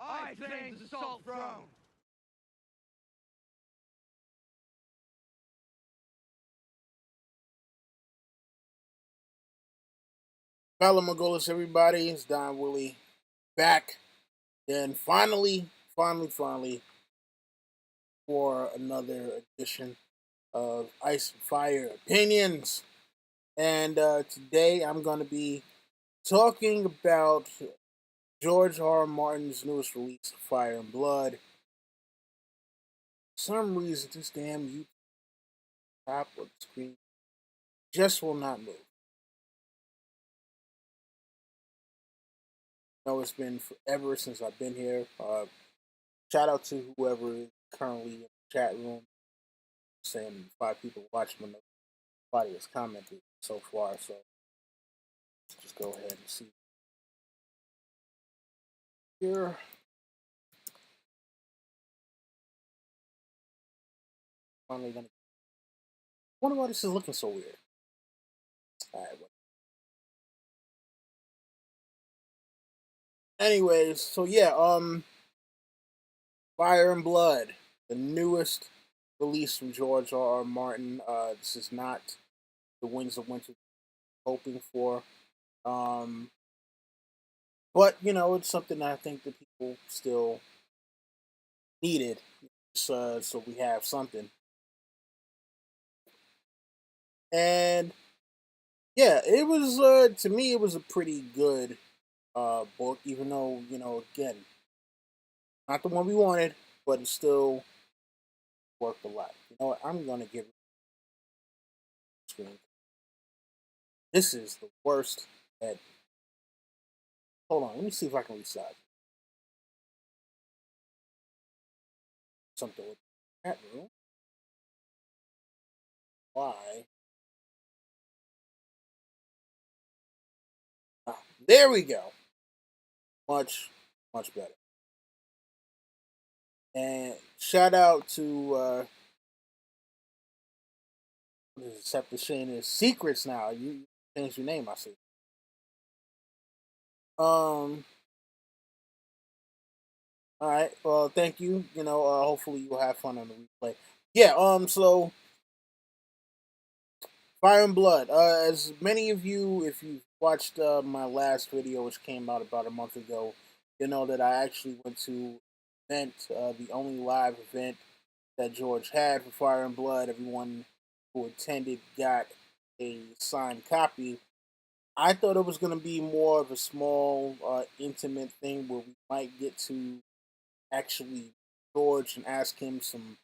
I claim the Salt Throne. Hello, Magolas, everybody. It's Don Willie back. And finally, for another edition of Ice and Fire Opinions. And today I'm going to be talking about George R. Martin's newest release, Fire and Blood. For some reason, this damn YouTube top of the screen just will not move. I know it's been forever since I've been here. Shout out to whoever is currently in the chat room, saying 5 people watching, but nobody has commented so far. So let's just go ahead and see here. Finally gonna. I wonder why this is looking so weird. All right. Well. Anyways, so yeah, Fire and Blood, the newest release from George R. R. Martin. This is not the Winds of Winter hoping for. Um, but it's something I think that people still needed. So we have something. And yeah, it was to me it was a pretty good book, even though, again, not the one we wanted, but it still worked a lot. You know what? I'm gonna give it a screen. This is the worst at hold on, let me see if I can resize something with that room. Why? Ah, there we go. Much better. And shout out to Scepter Shane Secrets now. You changed your name, I see. All right. Well, thank you. Hopefully you'll have fun on the replay. Yeah. So Fire and Blood. As many of you, if you watched my last video, which came out about a month ago, you know that I actually went to event, the only live event that George had for Fire and Blood. Everyone who attended got a signed copy. I thought it was going to be more of a small, intimate thing where we might get to actually George and ask him some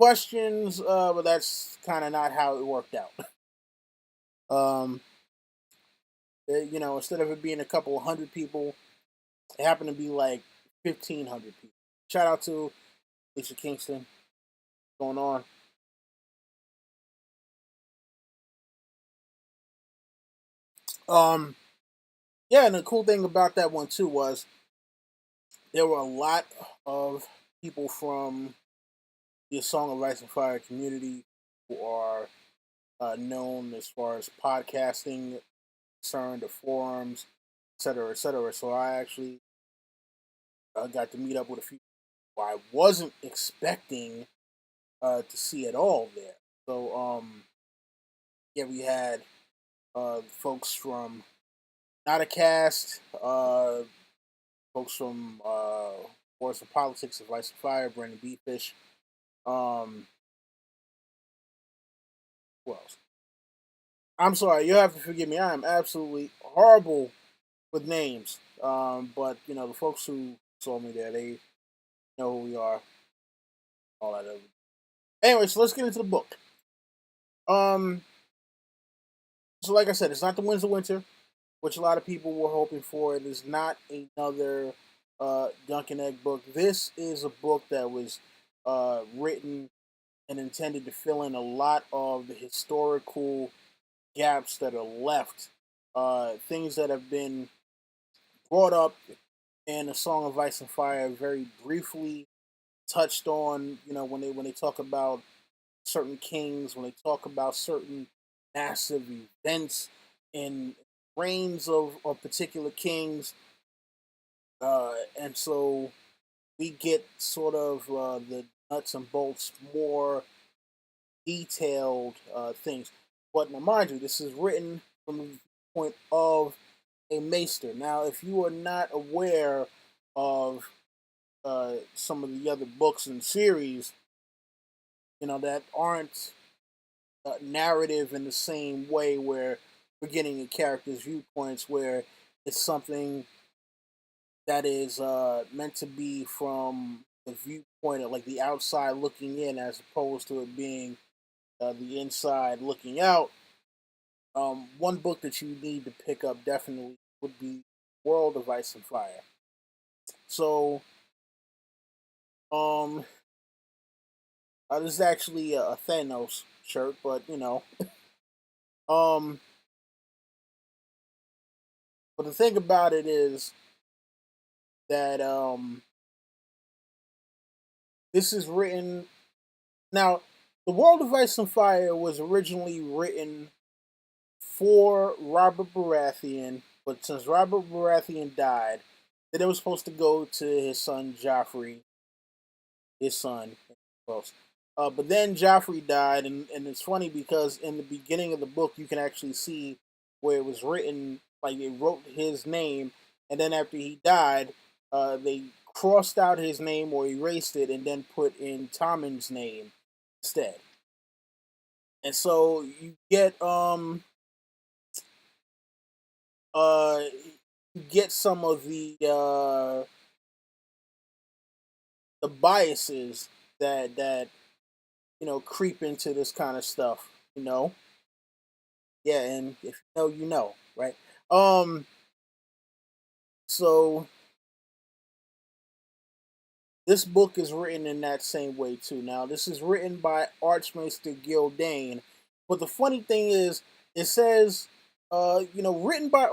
questions, but that's kind of not how it worked out. um, instead of it being a couple hundred people, it happened to be like 1,500 people. Shout out to Lisa Kingston. What's going on? Yeah, and the cool thing about that one too was there were a lot of people from the Song of Ice and Fire community who are known as far as podcasting concerned, the forums, etc., etc. So I actually got to meet up with a few who I wasn't expecting to see at all there. So yeah, we had folks from Not a Cast, folks from Wars of Politics of Ice and Fire, Brandon Beefish. Who else? I'm sorry, you have to forgive me. I am absolutely horrible with names. But the folks who saw me there, they know who we are. All that other. Anyway, so let's get into the book. Um, so like I said, it's not the Winds of Winter, which a lot of people were hoping for. It is not another Duncan Egg book. This is a book that was written and intended to fill in a lot of the historical gaps that are left, things that have been brought up in A Song of Ice and Fire very briefly touched on. When they talk about certain kings, when they talk about certain massive events in reigns of particular kings, and so we get sort of the nuts and bolts, more detailed things. But now, mind you, this is written from the point of a maester. Now, if you are not aware of some of the other books and series, that aren't narrative in the same way, where we're getting a character's viewpoints, where it's something that is meant to be from the viewpoint of like the outside looking in, as opposed to it being the inside looking out. One book that you need to pick up definitely would be World of Ice and Fire. So, um, this is actually a Thanos shirt, but um, but the thing about it is that this is written now. The World of Ice and Fire was originally written for Robert Baratheon, but since Robert Baratheon died, then it was supposed to go to his son Joffrey, his son. But then Joffrey died, and it's funny because in the beginning of the book, you can actually see where it was written, like it wrote his name, and then after he died, they crossed out his name or erased it, and then put in Tommen's name instead. And so you get uh you get some of the biases that creep into this kind of stuff. Yeah, and if you know, you know, right? Um, so this book is written in that same way too. Now, this is written by Archmaester Gildane, but the funny thing is, it says, written by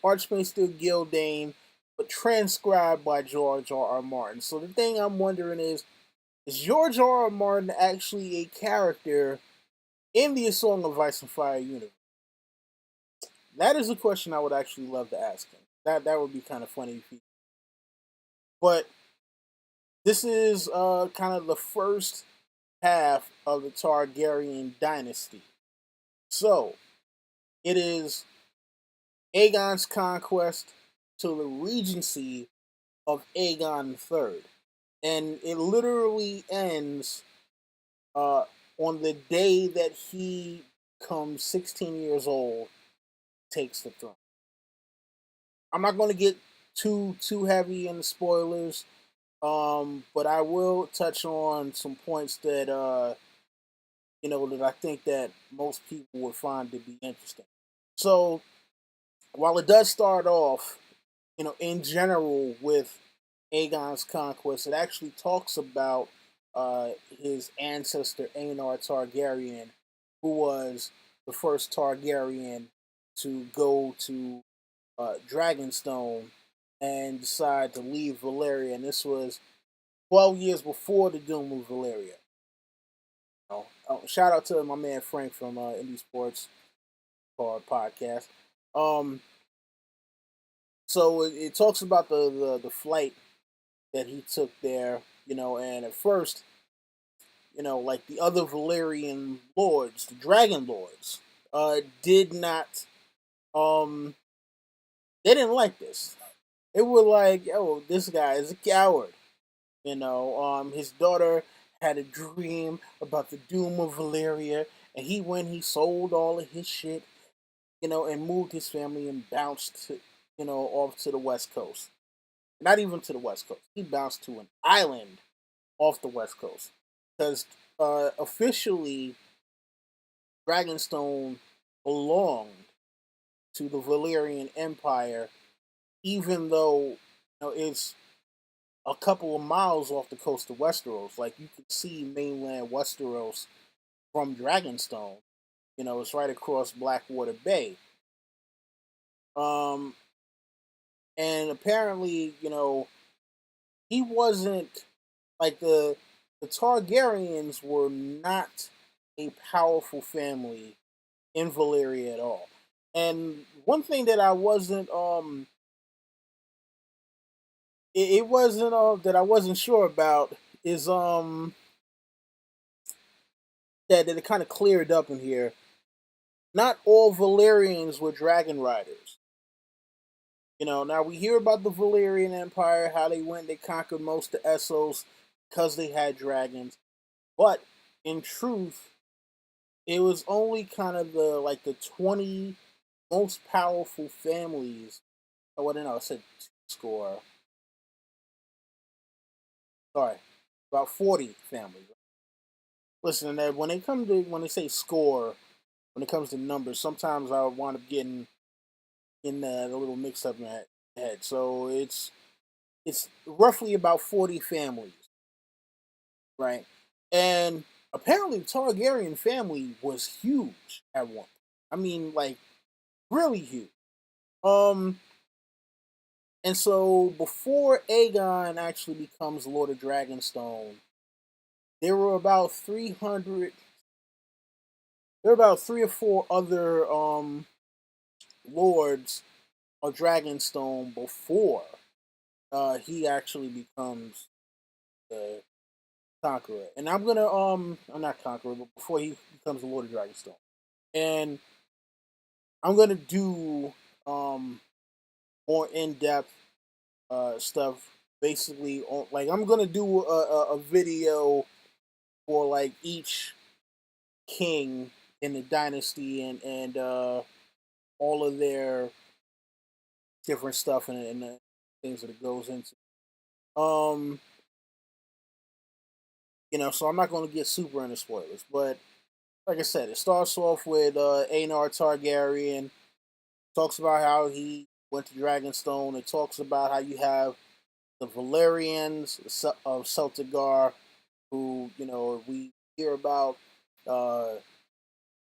Archmaester Gildane, but transcribed by George R. R. Martin. So the thing I'm wondering is George R. R. Martin actually a character in the A Song of Ice and Fire universe? That is a question I would actually love to ask him. That would be kind of funny. But this is kind of the first half of the Targaryen dynasty. So it is Aegon's conquest to the Regency of Aegon III, and it literally ends uh, on the day that he becomes 16 years old, takes the throne. I'm not going to get too heavy in the spoilers, but I will touch on some points that that I think that most people would find to be interesting. So while it does start off, in general with Aegon's conquest, it actually talks about his ancestor Aenar Targaryen, who was the first Targaryen to go to Dragonstone and decide to leave Valyria. And this was 12 years before the Doom of Valyria. Shout out to my man Frank from Indie Sports podcast. Um, so it talks about the flight that he took there, and at first, like the other Valyrian lords, the Dragon Lords, did not, they didn't like this. They were like, "Oh, this guy is a coward." His daughter had a dream about the doom of Valyria, and he sold all of his shit, and moved his family and bounced, off to the West Coast. Not even to the West Coast. He bounced to an island off the West Coast because officially Dragonstone belonged to the Valyrian Empire, even though it's a couple of miles off the coast of Westeros. Like you could see mainland Westeros from Dragonstone. It's right across Blackwater Bay. Um, and apparently, he wasn't like the Targaryens were not a powerful family in Valyria at all. And one thing that I wasn't it wasn't that I wasn't sure about is that it kind of cleared up in here. Not all Valyrians were dragon riders. Now we hear about the Valyrian Empire, how they went, they conquered most of Essos because they had dragons. But in truth, it was only kind of the 20 most powerful families. Oh, what I said score. Sorry, about 40 families. Listen, that when they say score, when it comes to numbers, sometimes I wind up getting in that a little mixed up in my head. So it's roughly about 40 families, right? And apparently, the Targaryen family was huge at one. I mean, like really huge. Um, and so before Aegon actually becomes Lord of Dragonstone, there were about 300. There were about three or four other lords of Dragonstone before he actually becomes the Conqueror. And I'm not Conqueror, but before he becomes the Lord of Dragonstone. And I'm gonna do um more in depth stuff. Basically, like I'm gonna do a video for like each king in the dynasty and all of their different stuff and the things that it goes into. Um, so I'm not going to get super into spoilers, but like I said, it starts off with Aenar Targaryen. Talks about how he went to Dragonstone. It talks about how you have the Valyrians of Celtigar, who we hear about uh,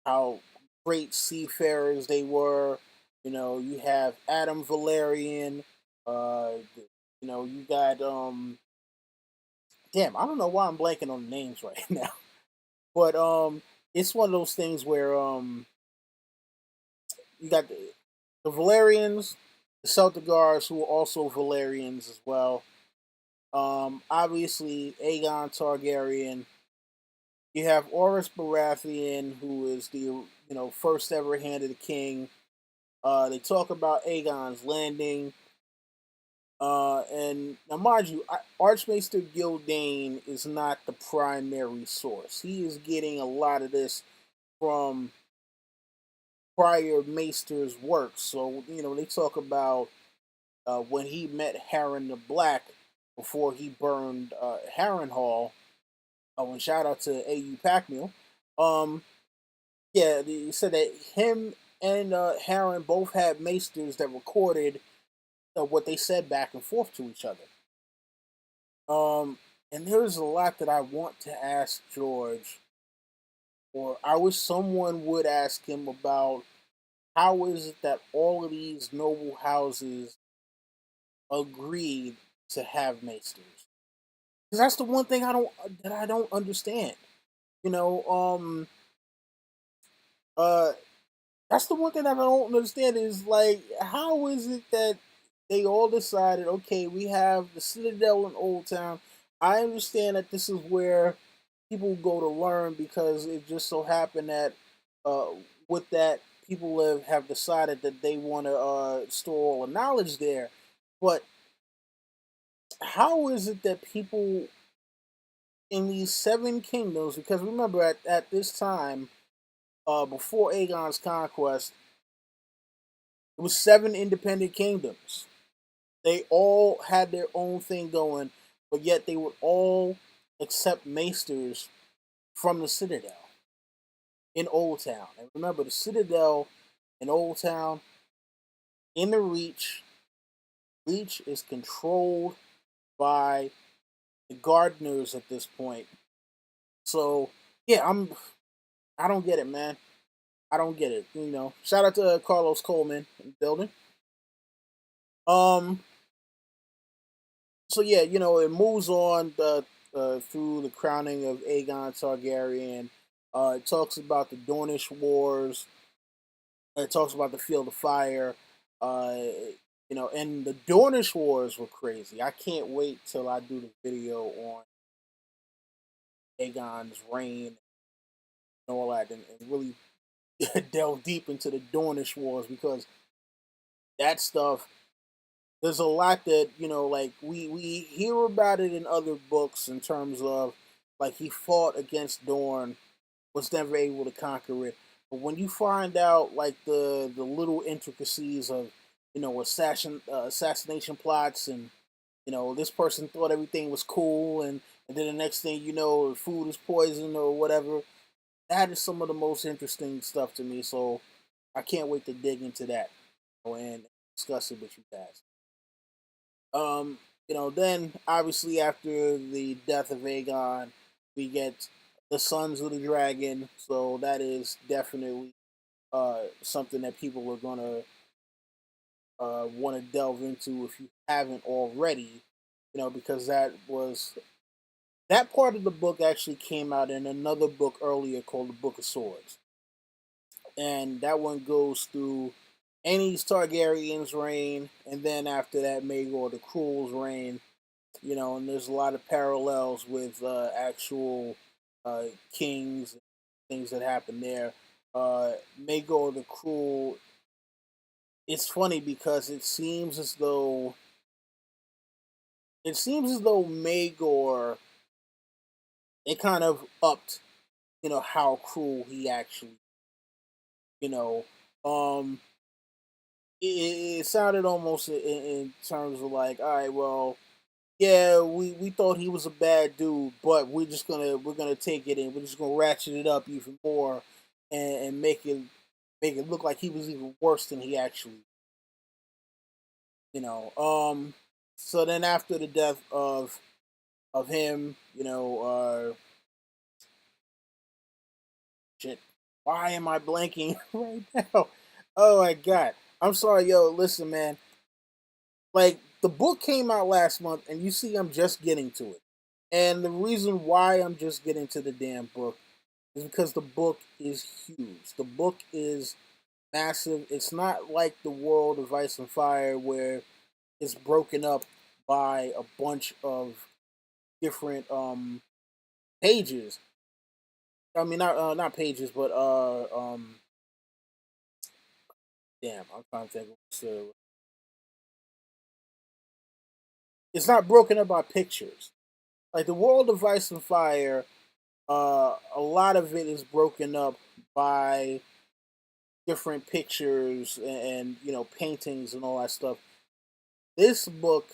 how great seafarers they were. You have Adam Valerian. Uh, you got damn, I don't know why I'm blanking on the names right now. But it's one of those things where you got the Valerians, the Celtigars, who are also Valerians as well. Obviously, Aegon Targaryen. You have Oris Baratheon, who is the first ever Hand of the King. They talk about Aegon's Landing. And now, mind you, Archmaester Gildane is not the primary source. He is getting a lot of this from prior Maester's works. So, they talk about when he met Harren the Black before he burned Harrenhal. Oh, and shout out to A.U. Packmill. Um, yeah, he said that him and Harren both had Maesters that recorded what they said back and forth to each other. Um, and there's a lot that I want to ask George, or I wish someone would ask him about how is it that all of these noble houses agreed to have maesters? Because that's the one thing I don't understand. You know, uh, that's the one thing I don't understand is like how is it that they all decided, okay, we have the Citadel in Old Town. I understand that this is where people go to learn because it just so happened that uh, with that people have decided that they want to store all the knowledge there. But how is it that people in these seven kingdoms, because remember at this time, before Aegon's conquest, it was seven independent kingdoms. They all had their own thing going, but yet they would all accept maesters from the Citadel in Old Town. And remember, the Citadel in Old Town, in the Reach is controlled by the gardeners at this point. So yeah, I don't get it, man. I don't get it. Shout out to Carlos Coleman in the building. Um, so yeah, it moves on through the crowning of Aegon Targaryen. It talks about the Dornish Wars. It talks about the Field of Fire. Uh, And the Dornish Wars were crazy. I can't wait till I do the video on Aegon's reign and all that, and really delve deep into the Dornish Wars, because that stuff, there's a lot that, like we hear about it in other books in terms of, like, he fought against Dorne, was never able to conquer it. But when you find out, like, the little intricacies of, assassination plots, and this person thought everything was cool, and then the next thing you know, food is poisoned or whatever. That is some of the most interesting stuff to me. So I can't wait to dig into that, and discuss it with you guys. Then obviously after the death of Aegon, we get the Sons of the Dragon. So that is definitely something that people are gonna want to delve into if you haven't already. Because that part of the book actually came out in another book earlier called the Book of Swords, and that one goes through Aenys Targaryen's reign, and then after that, Maegor the Cruel's reign. And there's a lot of parallels with actual kings, things that happen there. Maegor the Cruel. It's funny because it seems as though Maegor, it kind of upped, how cruel he actually, you know, um, it sounded almost in terms of like, all right, well, yeah, we thought he was a bad dude, but we're gonna take it and we're just gonna ratchet it up even more, and make it look like he was even worse than he actually, you know. So then after the death of him, shit. Why am I blanking right now? Oh my god. I'm sorry, yo. Listen, man. Like, the book came out last month, and you see, I'm just getting to it. And the reason why I'm just getting to the damn book is because the book is huge. The book is massive. It's not like the world of Ice and Fire where it's broken up by a bunch of different pages. I mean, not pages, but damn, I'm trying to think. It's not broken up by pictures. Like the world of Ice and Fire, a lot of it is broken up by different pictures and paintings and all that stuff. This book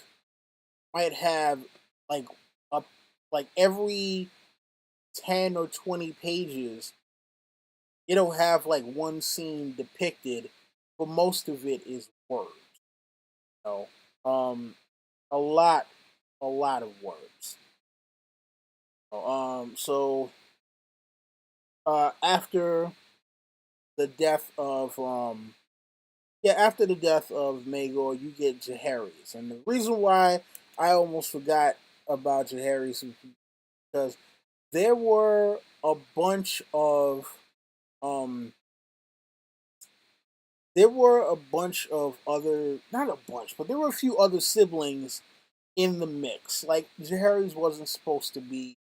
might have like up like every 10 or 20 pages, it'll have like one scene depicted, but most of it is words. You a lot, a lot of words. So after the death of after the death of Maegor, you get Jaehaerys, and the reason why I almost forgot about Jaehaerys is because there were a bunch of um other, not a bunch, but there were a few other siblings in the mix. Like, Jaehaerys wasn't supposed to be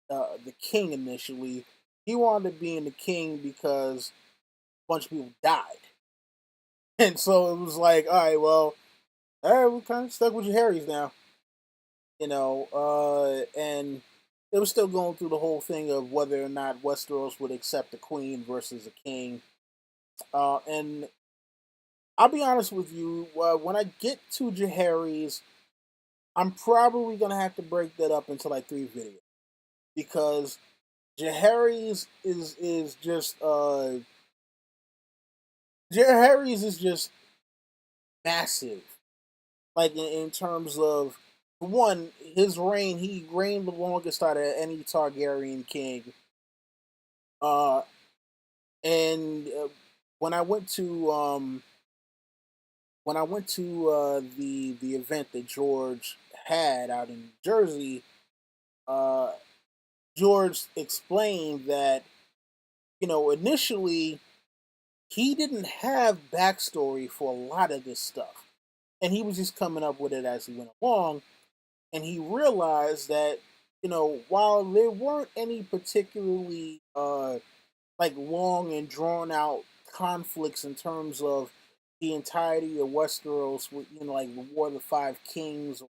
the king initially. He wanted to be the king because a bunch of people died. And so it was like, all right, well, all right, we're kind of stuck with Jaehaerys now. And they were still going through the whole thing of whether or not Westeros would accept a queen versus a king. And I'll be honest with you, when I get to Jaehaerys, I'm probably gonna have to break that up into like 3 videos, because Jaehaerys is just massive. Like, in terms of, one, his reign, he reigned the longest out of any Targaryen king. Uh, and when I went to the event that George had out in Jersey, uh, George explained that initially he didn't have backstory for a lot of this stuff. and he was just coming up with it as he went along, and he realized that while there weren't any particularly like long and drawn out conflicts in terms of the entirety of Westeros, with like the War of the Five Kings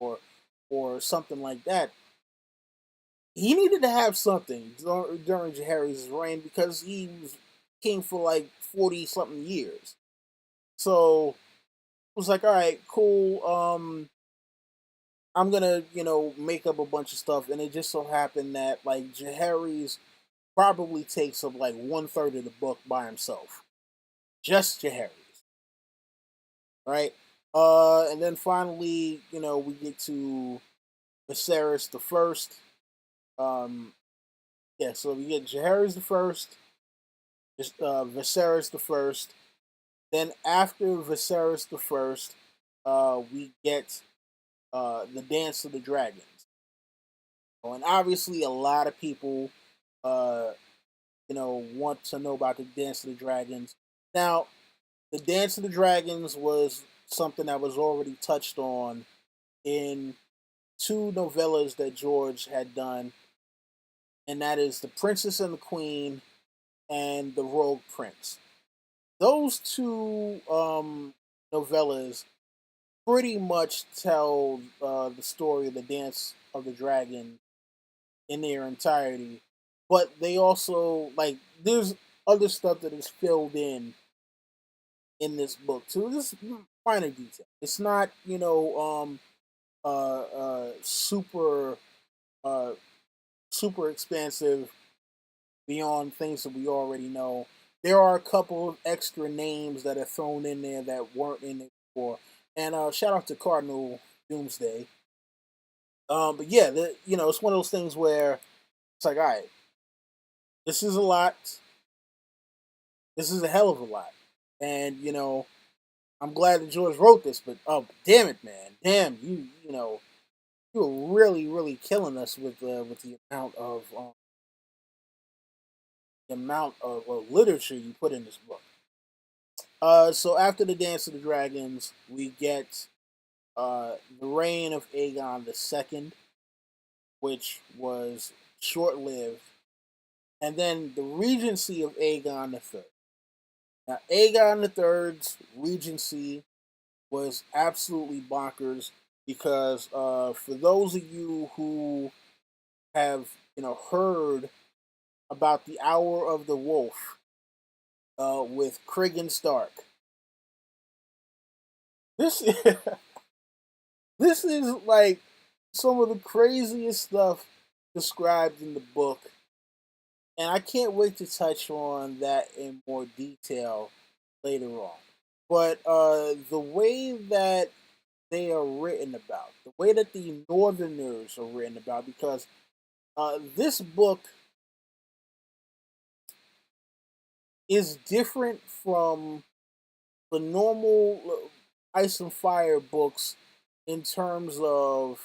or something like that. He needed to have something during Jaehaerys' reign because he was king for like 40 something years. So it was like, all right, cool. I'm gonna, make up a bunch of stuff, and it just so happened that like Jaehaerys probably takes up like 1/3 of the book by himself, just Jaehaerys, right? And then finally, we get to Viserys the First. Yeah, so we get Jaehaerys the First, Viserys the First. Then after Viserys the First, we get the Dance of the Dragons. And obviously, a lot of people, uh, want to know about the Dance of the Dragons. Now, the Dance of the Dragons was something that was already touched on in two novellas that George had done, and that is The Princess and the Queen and The Rogue Prince. Those two novellas pretty much tell the story of the Dance of the Dragon in their entirety, but they also like there's other stuff that is filled in this book too. This minor detail. It's not super uh super expansive beyond things that we already know. There are a couple of extra names that are thrown in there that weren't in it before. And shout out to Cardinal Doomsday. But yeah, it's one of those things where it's like, all right, this is a lot. This is a hell of a lot, and I'm glad that George wrote this. But oh, damn it, man, damn you were really killing us with the amount of literature you put in this book. So after the Dance of the Dragons, we get the reign of Aegon the Second, which was short lived, and then the regency of Aegon the Third. Now, Aegon the Third's regency was absolutely bonkers because for those of you who have heard about the Hour of the Wolf with Cregan Stark, this this is like some of the craziest stuff described in the book, and I can't wait to touch on that in more detail later on. But the way that they are written about, the way that the Northerners are written about, because this book is different from the normal Ice and Fire books in terms of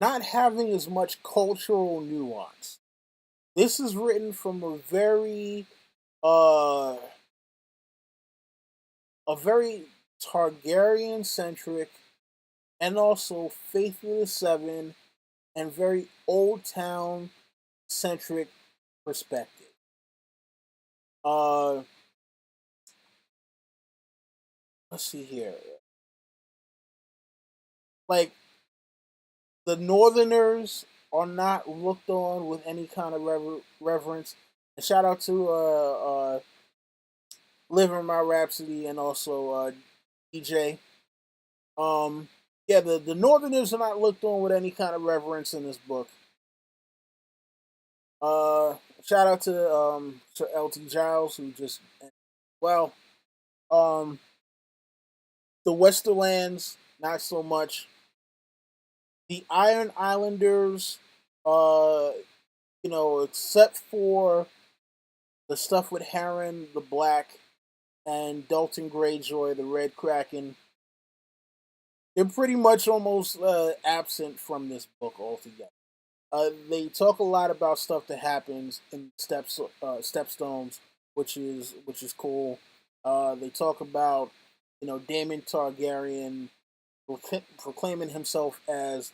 not having as much cultural nuance. This is written from uh a very Targaryen centric and also Faithful to the Seven and very old town centric perspective. Uh let's see here. Like the Northerners are not looked on with any kind of reverence. And shout out to Living My Rhapsody and also DJ. Um, yeah, the Northerners are not looked on with any kind of reverence in this book. Uh, Shout out to LT Giles who just well, um, the Westerlands not so much. The Iron Islanders, uh, except for the stuff with Harren the Black and Dalton Greyjoy, the Red Kraken, they're pretty much almost absent from this book altogether. They talk a lot about stuff that happens in Stepstones, which is cool. They talk about Daemon Targaryen proclaiming himself as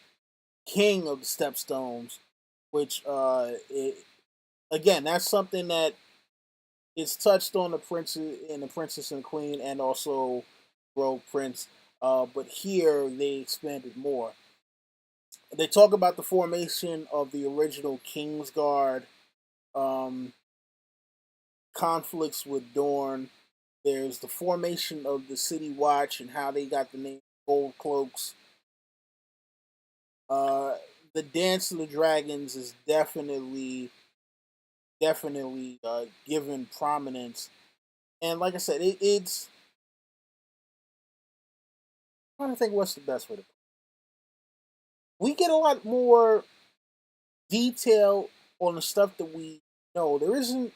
king of the Stepstones, which again, that's something that is touched on the Princess and the Queen, and also Rogue Prince. But here they expanded more. They talk about the formation of the original Kingsguard, um, conflicts with Dorne. There's the formation of the City Watch and how they got the name Gold Cloaks. Uh, the Dance of the Dragons is definitely given prominence, and like I said, it's. I'm trying to think what's the best way to. We get a lot more detail on the stuff that we know. There isn't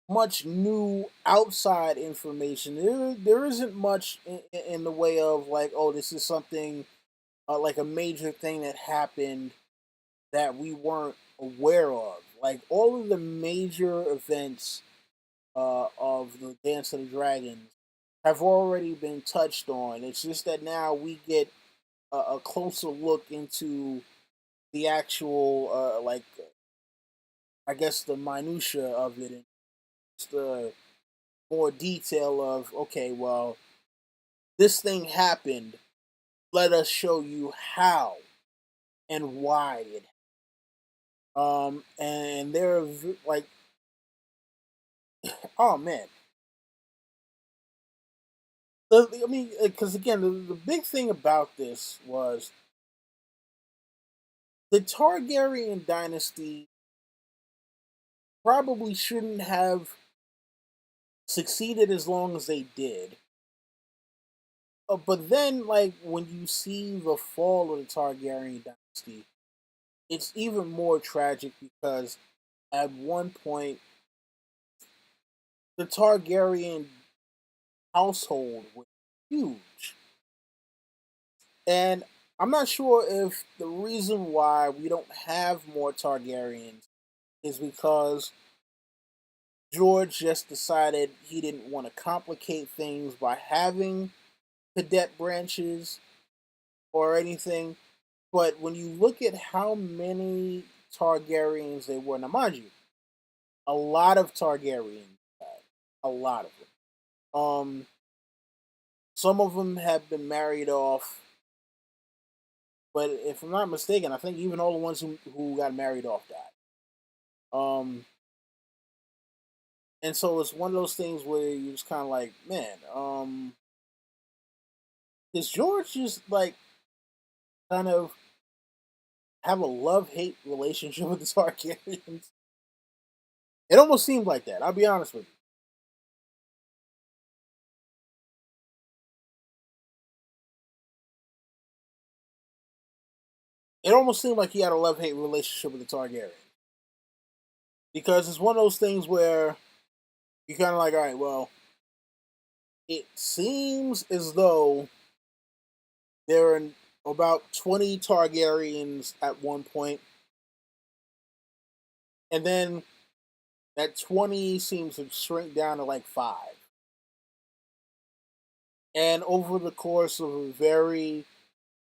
much new outside information. There isn't much in the way of like, oh, this is something like a major thing that happened that we weren't aware of. Like all of the major events of the Dance of the Dragons have already been touched on. It's just that now we get a closer look into the actual, like, I guess the minutia of it, and just the more detail of, okay, well, this thing happened. Let us show you how and why it. And they're like, oh man, I mean, because again, the big thing about this was the Targaryen dynasty probably shouldn't have succeeded as long as they did. But then, like, when you see the fall of the Targaryen dynasty, it's even more tragic because at one point, the Targaryen household was huge. And I'm not sure if the reason why we don't have more Targaryens is because George just decided he didn't want to complicate things by having cadet branches or anything. But when you look at how many Targaryens there were, now mind you, a lot of Targaryens, a lot of them. Some of them have been married off, but if I'm not mistaken, I think even all the ones who got married off died. And so it's one of those things where you're just kind of like, man, is George just like kind of have a love hate relationship with the Targaryens? It almost seemed like that. I'll be honest with you. It almost seemed like he had a love hate relationship with the Targaryen, because it's one of those things where you're kind of like, all right, well, it seems as though there are about 20 Targaryens at one point, and then that 20 seems to shrink down to like 5. And over the course of a very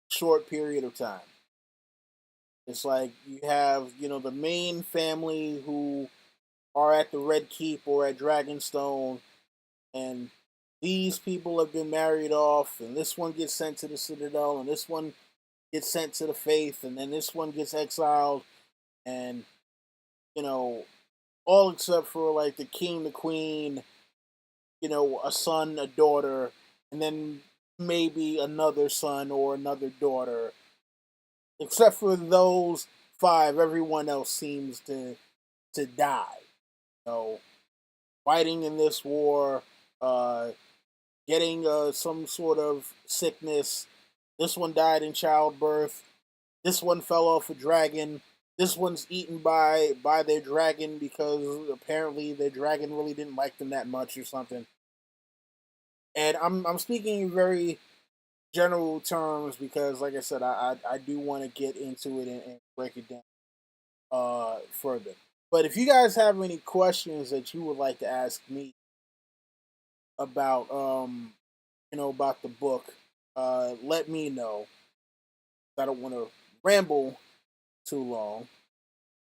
short period of time, it's like you have, the main family who are at the Red Keep or at Dragonstone, and these people have been married off, and this one gets sent to the Citadel, and this one gets sent to the Faith, and then this one gets exiled, and you know, all except for like the king, the queen, a son, a daughter, and then maybe another son or another daughter. Except for those 5, everyone else seems to die. So fighting in this war, uh, getting some sort of sickness. This one died in childbirth. This one fell off a dragon. This one's eaten by their dragon because apparently their dragon really didn't like them that much or something. And I'm speaking in very general terms because, like I said, I do want to get into it and break it down further. But if you guys have any questions that you would like to ask me about about the book, let me know. I don't want to ramble too long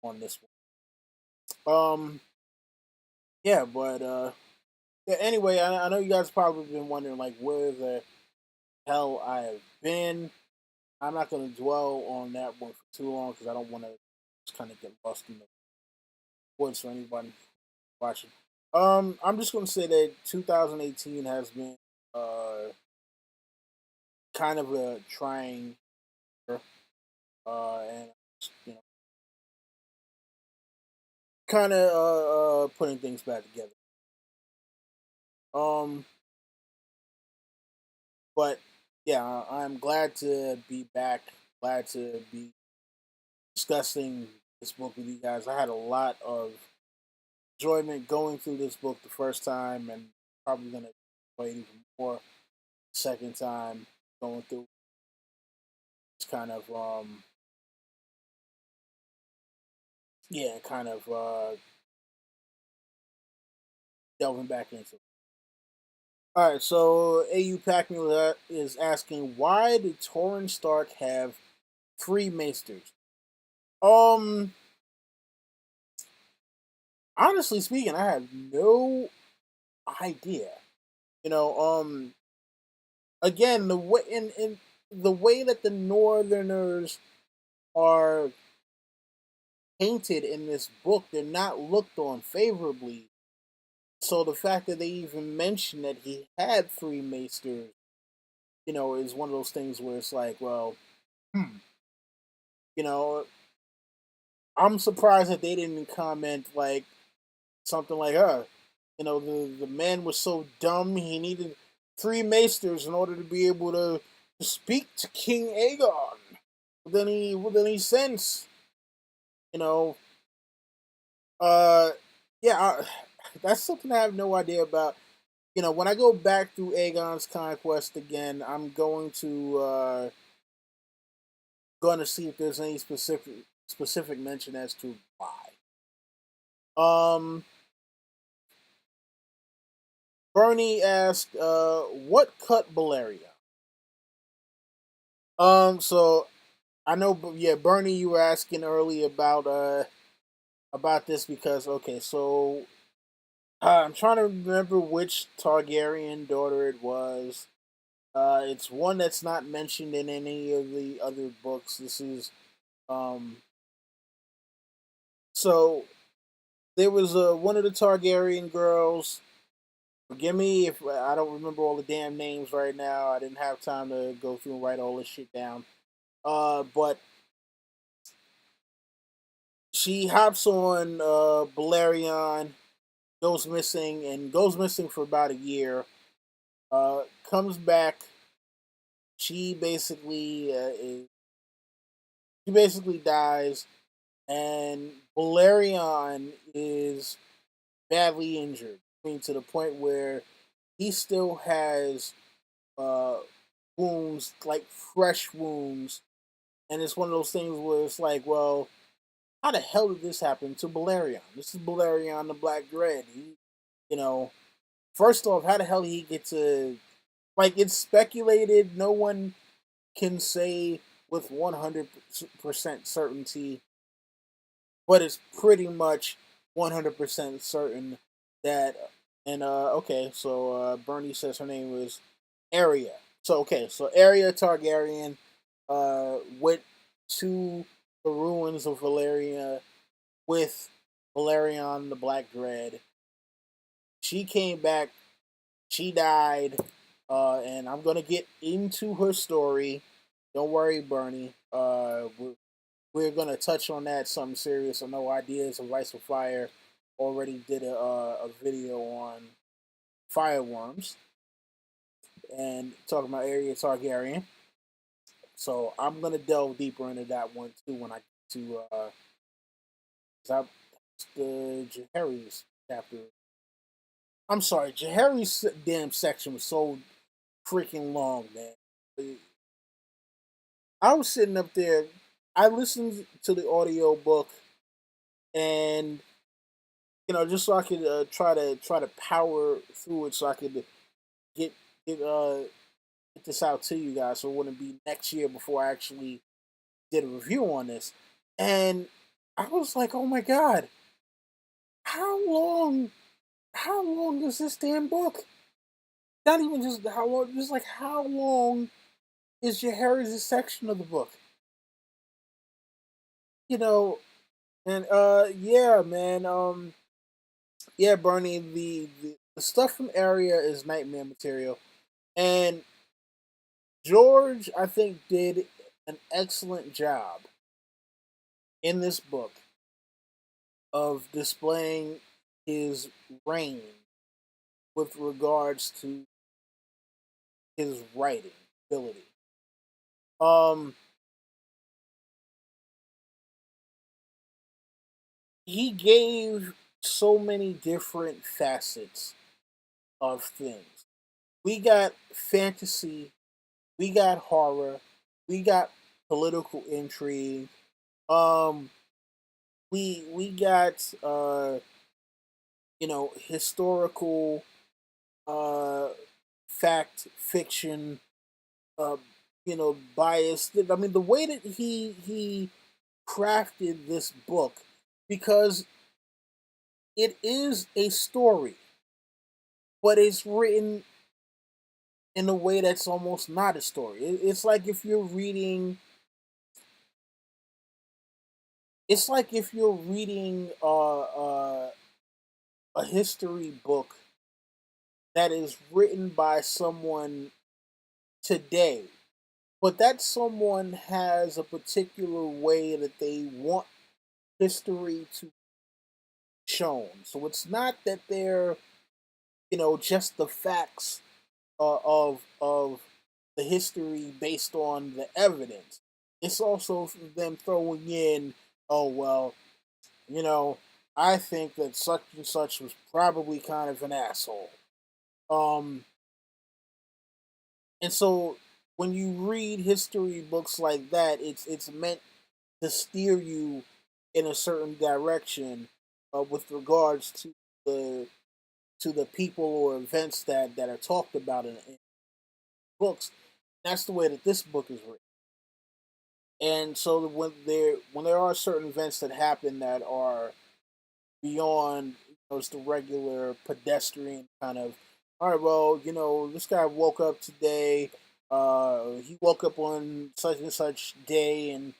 on this one. Yeah, but yeah, anyway, I know you guys probably been wondering like where the hell I have been. I'm not going to dwell on that one for too long because I don't want to just kind of get lost in the woods for anybody watching. I'm just going to say that 2018 has been uh kind of a trying year, and you know, kind of putting things back together. Um, but yeah, I'm glad to be back. Glad to be discussing this book with you guys. I had a lot of enjoyment going through this book the first time, and probably gonna enjoy it even more second time going through. It's kind of yeah, kind of delving back into it. All right, so AU Pacmula is asking, why did Torrhen Stark have three maesters? Um, honestly speaking, I have no idea. You know, again, in the way that the Northerners are painted in this book, they're not looked on favorably. So the fact that they even mention that he had three maesters, is one of those things where it's like, well, you know, I'm surprised that they didn't comment like something like, the man was so dumb he needed three maesters in order to be able to speak to King Aegon. Then he sends, you know, uh, yeah, that's something I have no idea about. When I go back through Aegon's conquest again, I'm going to see if there's any specific mention as to why. Um, Bernie asked, "What cut Valeria?" So I know, yeah, Bernie, you were asking earlier about this because okay, so I'm trying to remember which Targaryen daughter it was. It's one that's not mentioned in any of the other books. This is um, so there was one of the Targaryen girls. Forgive me if I don't remember all the damn names right now. I didn't have time to go through and write all this shit down. But she hops on Balerion, goes missing for about a year. Comes back. She basically she basically dies, and Balerion is badly injured. I mean, to the point where he still has uh, wounds, like fresh wounds, and it's one of those things where it's like, well, how the hell did this happen to Balerion? This is Balerion the Black Dread. You know, first off, how the hell did he get to? Like, it's speculated. No one can say with 100% certainty, but it's pretty much 100% certain that. And okay, so Bernie says her name was Arya. So okay, so Arya Targaryen went to the ruins of Valeria with Valerion the Black Dread. She came back. She died, and I'm gonna get into her story. Don't worry, Bernie. We're gonna touch on that something serious. I know Ideas of Ice and Fire already did a video on fireworms and talking about Arya Targaryen. So I'm gonna delve deeper into that one too when I get to the Jaehaerys chapter. I'm sorry, Jaehaerys damn section was so freaking long, man. I was sitting up there. I listened to the audio book, and just so I could try to power through it, so I could get get get this out to you guys, so it wouldn't be next year before I actually did a review on this. And I was like, oh my god, how long? How long is this damn book? Not even just how long, just like how long is Jaehaerys' section of the book? You know, and yeah, man, yeah, Bernie, the stuff from Area is nightmare material, and George, I think, did an excellent job in this book of displaying his reign with regards to his writing ability. Um, he gave so many different facets of things. We got fantasy, we got horror, we got political intrigue. Um, we got historical uh fact fiction, uh bias. I mean, the way that he crafted this book, because it is a story, but it's written in a way that's almost not a story. It's like if you're reading. It's like if you're reading a history book that is written by someone today, but that someone has a particular way that they want history to be shown. So it's not that they're, just the facts of the history based on the evidence. It's also them throwing in, oh well, you know, I think that such and such was probably kind of an asshole. Um, and so when you read history books like that, it's meant to steer you in a certain direction with regards the to the people or events that are talked about in books. That's the way that this book is written. And so when there are certain events that happen that are beyond, just the regular pedestrian kind of, all right, well, this guy woke up today. He woke up on such and such day, and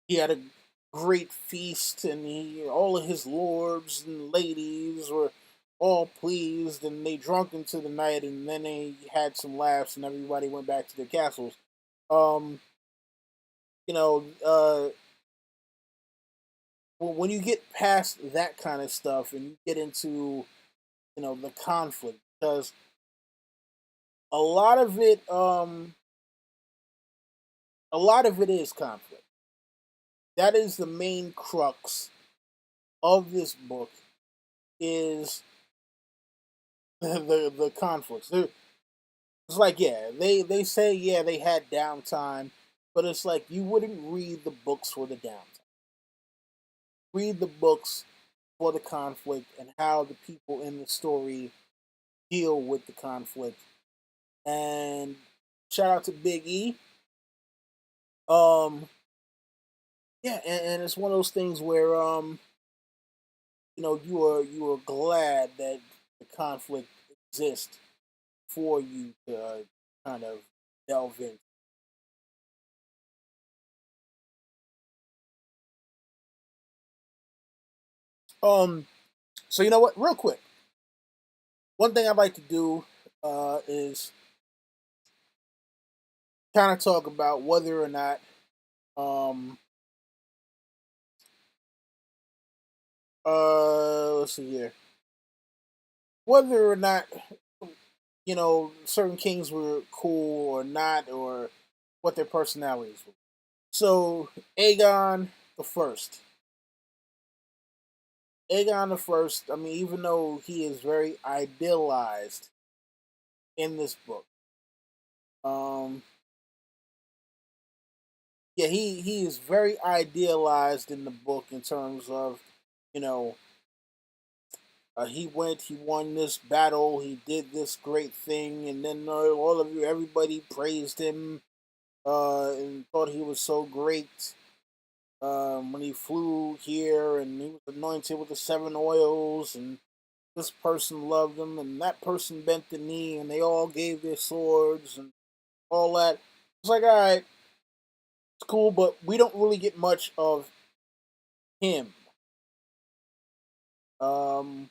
he had a great feast, and all of his lords and ladies were all pleased, and they drunk into the night, and then they had some laughs, and everybody went back to their castles. Um, you know, uh, when you get past that kind of stuff and you get into, the conflict, because a lot of it, a lot of it is conflict. That is the main crux of this book, is the conflicts. It's like, yeah, they say, yeah, they had downtime, but it's like you wouldn't read the books for the downtime. Read the books for the conflict and how the people in the story deal with the conflict. And shout out to Big E. Um, yeah, and it's one of those things where you are glad that the conflict exists for you to kind of delve in. Um, so you know what? Real quick, one thing I'd like to do is kind of talk about whether or not um let's see here, whether or not certain kings were cool or not, or what their personalities were. So Aegon the First. Aegon the First. I mean, even though he is very idealized in this book, um, yeah, he is very idealized in the book in terms of, you know, He went, he won this battle, he did this great thing, and then everybody praised him and thought he was so great. When he flew here and he was anointed with the seven oils, and this person loved him, and that person bent the knee, and they all gave their swords and all that. It's like, all right, it's cool, but we don't really get much of him. Um,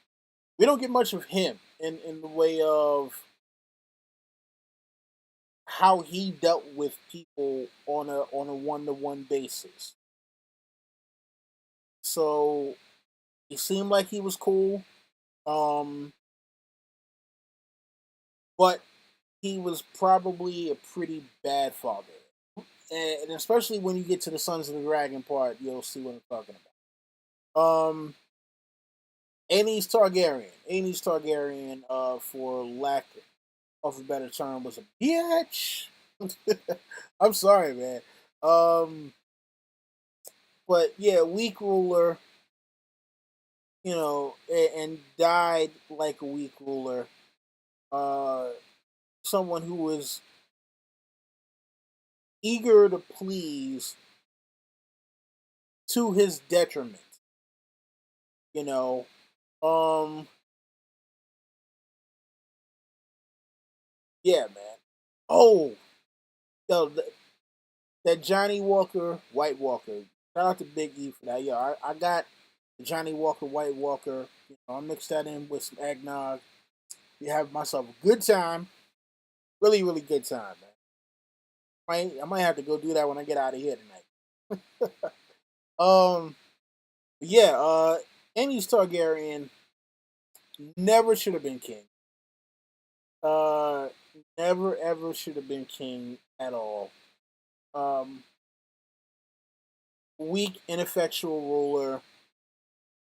we don't get much of him in the way of how he dealt with people on a one-to-one basis. So he seemed like he was cool, um, but he was probably a pretty bad father. And especially when you get to the Sons of the Dragon part, you'll see what I'm talking about. Aenys Targaryen, for lack of a better term, was a bitch. I'm sorry, man. Um, but yeah, weak ruler, and died like a weak ruler. Uh, Someone who was eager to please to his detriment. You know, um, yeah, man. Oh, yo, that Johnny Walker White Walker. Shout out to Big E for that. Yo, I got the Johnny Walker White Walker. I mixed that in with some eggnog. You have myself a good time. Really, really good time, man. I might have to go do that when I get out of here tonight. um, yeah, Aenys Targaryen never should have been king. Uh, Never ever should have been king at all. Um, Weak, ineffectual ruler,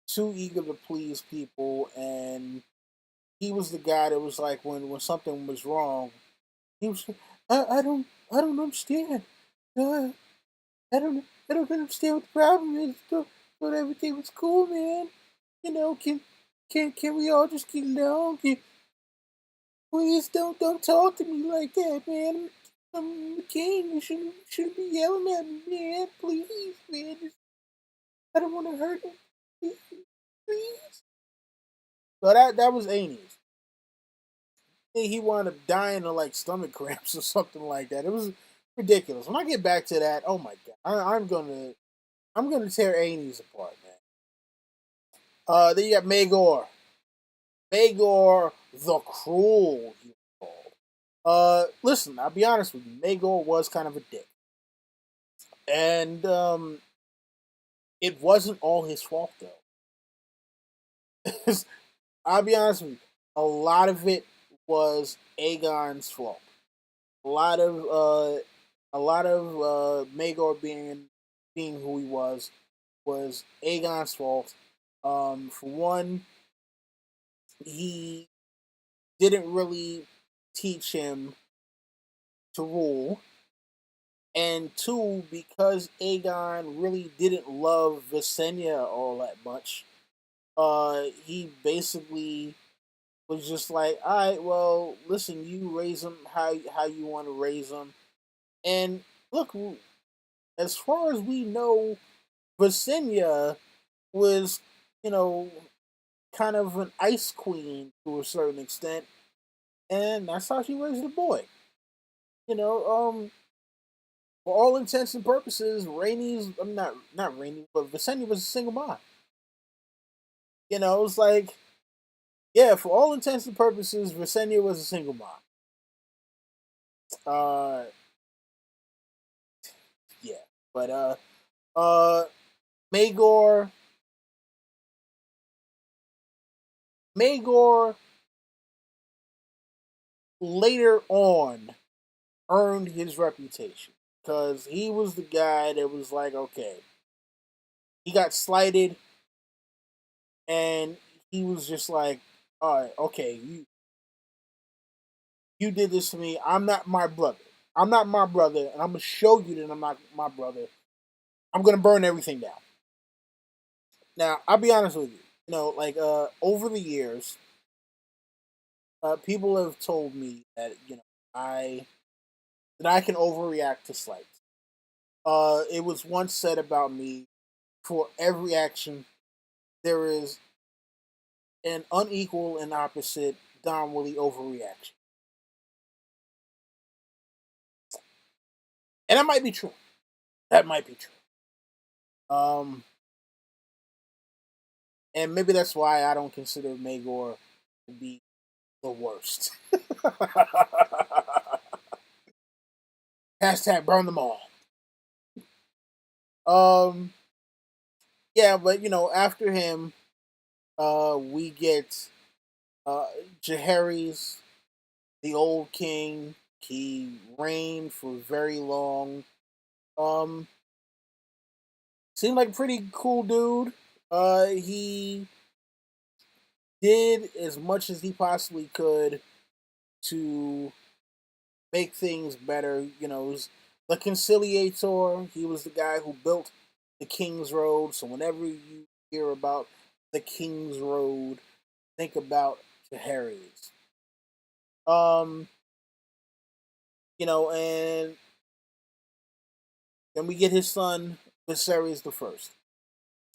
too eager to please people, and he was the guy that was like when something was wrong, he was I don't understand. Uh, I don't understand what the problem is. Thought everything was cool, man. Can we all just get along? Please don't talk to me like that, man. I'm the king. You shouldn't be yelling at me, man. Please, man. I don't want to hurt him. Please. So that was Aenys. He wound up dying of like stomach cramps or something like that. It was ridiculous. When I get back to that, oh my god, I'm gonna tear Aenys apart, man. Then you got Maegor the Cruel. He was called. Listen, I'll be honest with you. Maegor was kind of a dick, and it wasn't all his fault though. I'll be honest with you. A lot of it was Aegon's fault. A lot of Maegor being who he was Aegon's fault. For one, he didn't really teach him to rule, and two, because Aegon really didn't love Visenya all that much, he basically was just like, all right, well, listen, you raise him how you want to raise him, and look, as far as we know, Visenya was, you know, kind of an ice queen to a certain extent, and that's how she raised the boy. You know, for all intents and purposes, I'm not Rainey, but Visenya was a single mom. It's like, yeah, for all intents and purposes, Visenya was a single mom. Uh, yeah, but uh, Maegor, Maegor later on earned his reputation because he was the guy that was like, okay, he got slighted, and he was just like, all right, okay, you did this to me. I'm not my brother. I'm not my brother, and I'm gonna show you that I'm not my brother. I'm gonna burn everything down. Now, I'll be honest with you. like over the years, people have told me that I that I can overreact to slights. It was once said about me: for every action, there is an unequal and opposite downwardly overreaction, and that might be true. That might be true. Um, and maybe that's why I don't consider Maegor to be the worst. Hashtag burn them all. Um, yeah, but after him, we get uh Jaehaerys, the old king. He reigned for very long. Um, seemed like a pretty cool dude. He did as much as he possibly could to make things better. He was the conciliator. He was the guy who built the King's Road. So whenever you hear about the King's Road, think about the Harrys. Um, and then we get his son Viserys the First.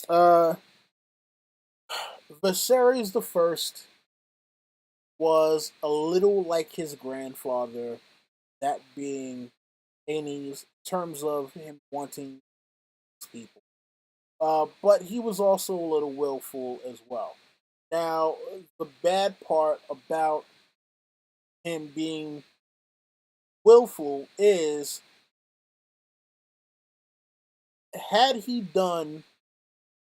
Uh, Viserys the First was a little like his grandfather, that being in terms of him wanting people. But he was also a little willful as well. Now, the bad part about him being willful is, had he done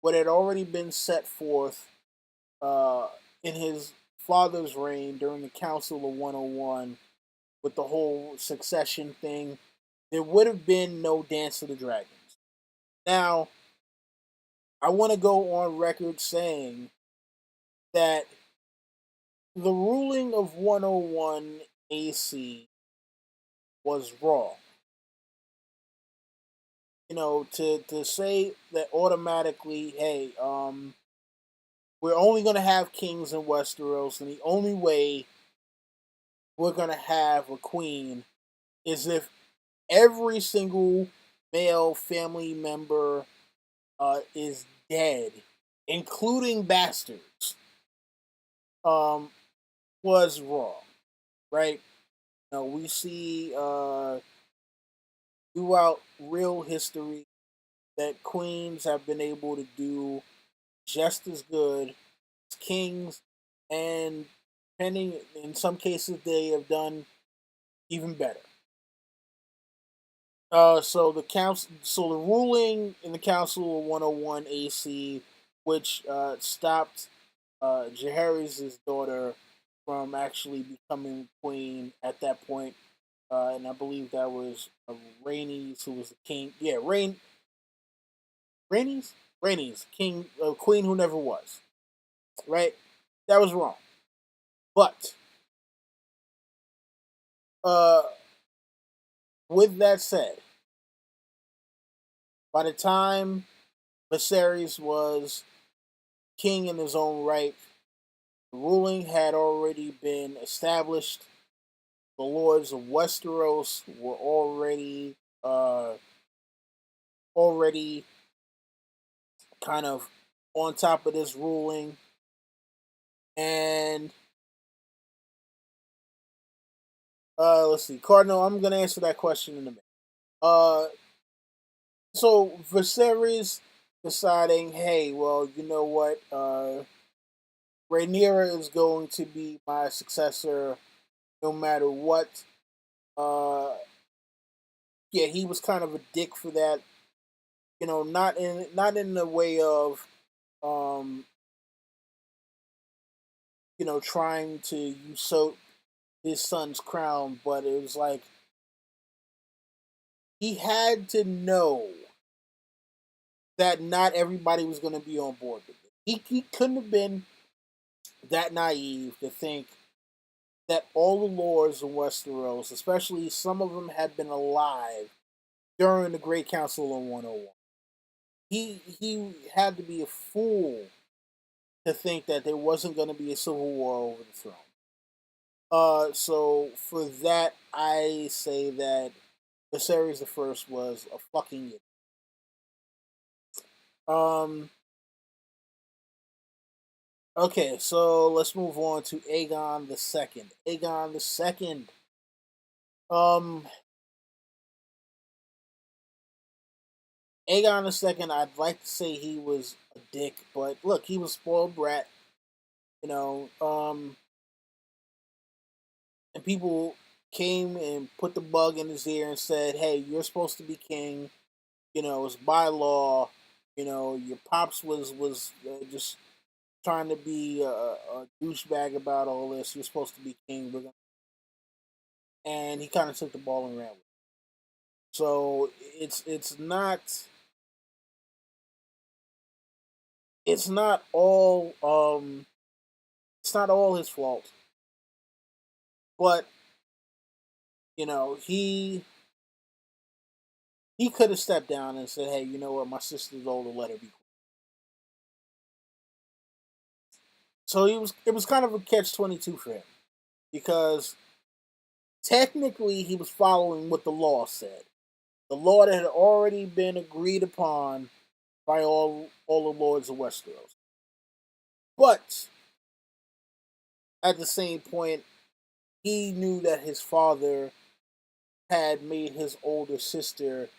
what had already been set forth uh, in his father's reign during the Council of 101 with the whole succession thing, there would have been no Dance of the Dragons. Now, I want to go on record saying that the ruling of 101 AC was wrong. To say that automatically, hey, we're only going to have kings in Westeros, and the only way we're going to have a queen is if every single male family member is dead, including bastards, um, was wrong, right? We see throughout real history that queens have been able to do just as good as kings, and depending, in some cases, they have done even better. So the ruling in the Council of 101 AC, which stopped Jaehaerys' daughter from actually becoming queen at that point, and I believe that was Rhaenys who was the king. Yeah, Rhaenys, king, queen who never was. Right, that was wrong. But uh, with that said, by the time Viserys was king in his own right, the ruling had already been established. The lords of Westeros were already kind of on top of this ruling, and let's see, Cardinal. I'm gonna answer that question in a minute. Uh, so Viserys deciding, hey, well, you know what? Rhaenyra is going to be my successor no matter what. Uh, yeah, he was kind of a dick for that. Not in the way of um, trying to usurp his son's crown, but it was like he had to know that not everybody was going to be on board with it. He couldn't have been that naive to think that all the lords in Westeros, especially some of them, had been alive during the Great Council of 101. He had to be a fool to think that there wasn't going to be a civil war over the throne. So for that, I say that Viserys the First was a fucking idiot. Um. Okay, so let's move on to Aegon the Second. Aegon the Second. Um. Aegon the Second. I'd like to say he was a dick, but look, he was spoiled brat. You know. And people came and put the bug in his ear and said, "Hey, you're supposed to be king. You know, it's by law. You know, your pops was just trying to be a douchebag about all this. You're supposed to be king." And he kind of took the ball and ran with it. So it's not all it's not all his fault, but you know he could have stepped down and said, "Hey, you know what? My sister's older. Let her be." So it was kind of a catch-22 for him because technically he was following what the law said. The law that had already been agreed upon by all the lords of Westeros. But at the same point, he knew that his father had made his older sister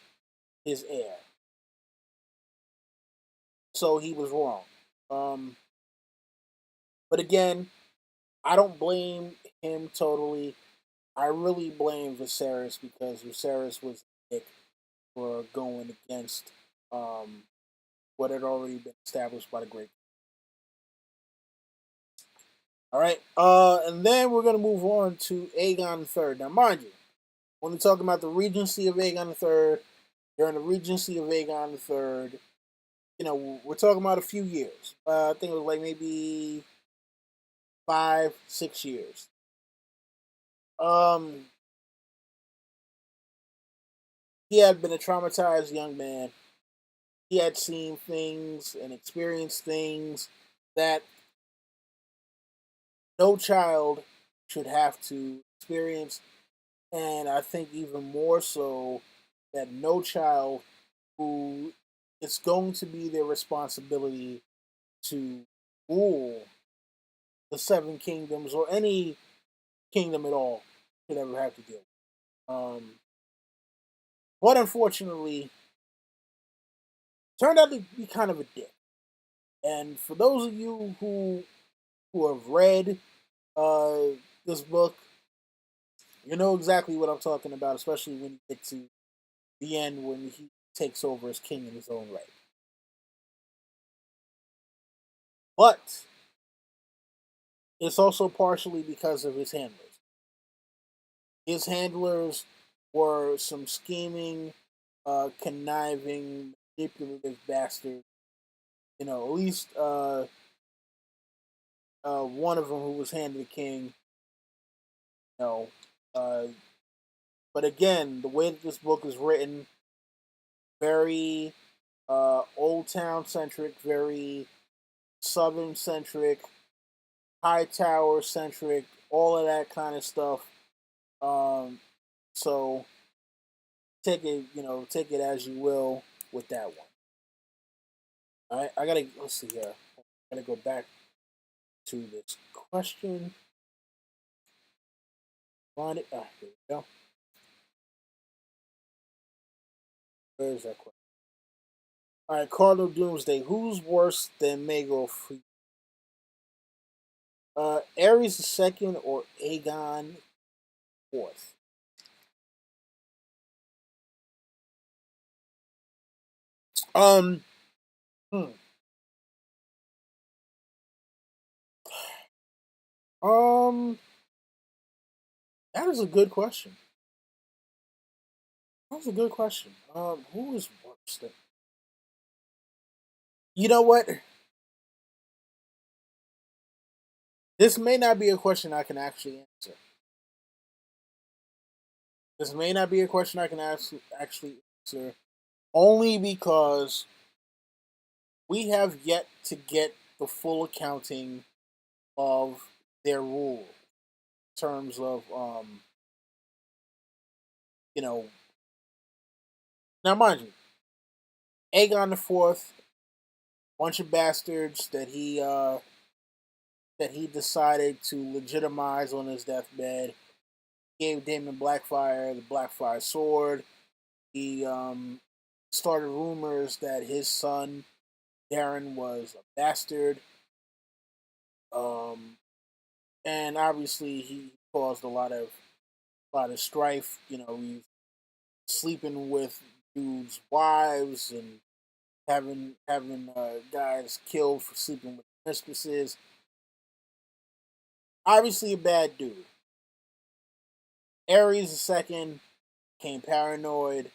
his heir. So he was wrong. Um, but again, I don't blame him totally. I really blame Viserys because Viserys was a dick for going against um, what had already been established by the Great. All right, and then we're gonna move on to Aegon III. Now, mind you, when we're talking about the Regency of Aegon III, during the Regency of Aegon III, you know, we're talking about a few years. I think it was like maybe 5, 6 years. Um, he had been a traumatized young man. He had seen things and experienced things that no child should have to experience, and I think even more so that no child who it's going to be their responsibility to rule the Seven Kingdoms or any kingdom at all should ever have to deal with. But unfortunately, turned out to be kind of a dick. And for those of you who have read uh, this book, you know exactly what I'm talking about, especially when you get to the end when he takes over as king in his own right. But it's also partially because of his handlers. His handlers were some scheming, conniving, manipulative bastards. You know, at least one of them who was hand of the king. You know, uh, but again, the way that this book is written, very old town centric, very southern centric, high tower centric, all of that kind of stuff. Um, so take it as you will with that one. All right, I gotta let's see here. I gotta go back to this question. Find it. Ah, here we go. Where's that question? All right, Cardinal Doomsday. Who's worse than Maegor? Ares the second or Aegon fourth? Um, hmm. um, that is a good question. That's a good question. Who is worse than? You know what? This may not be a question I can actually answer. This may not be a question I can actually answer only because we have yet to get the full accounting of their rule in terms of you know, now mind you, Aegon the Fourth, bunch of bastards that he decided to legitimize on his deathbed. Gave Damon Blackfire the Blackfire sword. He started rumors that his son Darren was a bastard. Um, and obviously he caused a lot of strife. You know, he's sleeping with dudes' wives and having guys killed for sleeping with mistresses. Obviously a bad dude. Ares II became paranoid,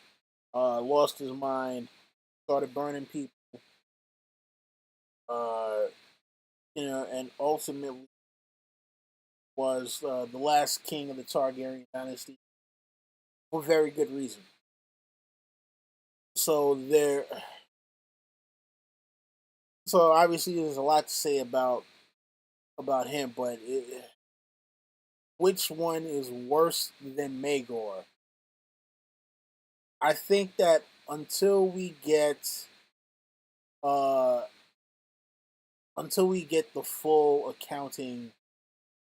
lost his mind, started burning people, uh, and ultimately was the last king of the Targaryen dynasty for very good reason. So there, so obviously there's a lot to say about him, but which one is worse than Maegor? I think that uh until we get the full accounting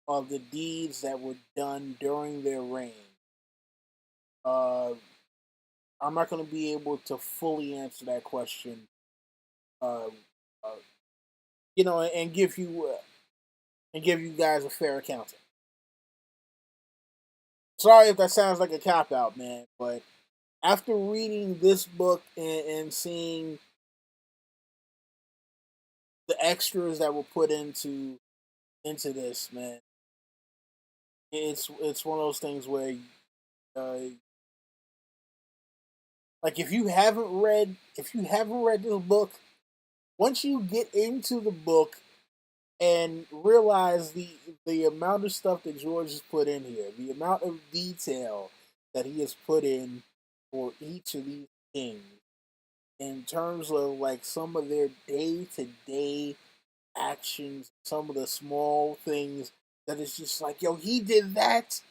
of the deeds that were done during their reign, uh, I'm not going to be able to fully answer that question. Uh, uh, and give you guys a fair accounting. Sorry if that sounds like a cop out, man, but after reading this book and seeing the extras that were put into this, man, it's one of those things where, uh, like, if you haven't read this book, once you get into the book and realize the amount of stuff that George has put in here, the amount of detail that he has put in for each of these things in terms of like some of their day to day actions, some of the small things that is just like, yo, he did that,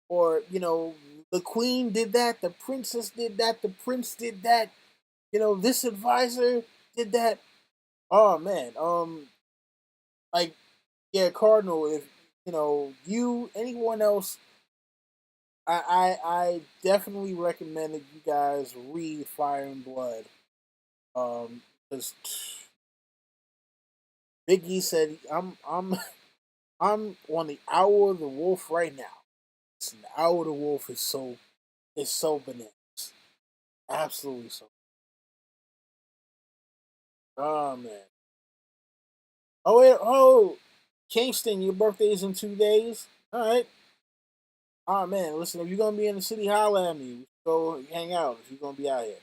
or the queen did that, the princess did that, the prince did that, this advisor did that. Oh man, like, yeah, Cardinal. If anyone else, I definitely recommend that you guys read Fire and Blood. Because Biggie said I'm on the Hour of the Wolf right now. Listen, the Hour of the Wolf is so bananas, absolutely so. Oh man. Oh wait. Oh, Kingston, your birthday is in 2 days. All right. Oh man, listen. If you're gonna be in the city, holler at me. Go hang out if you're gonna be out here.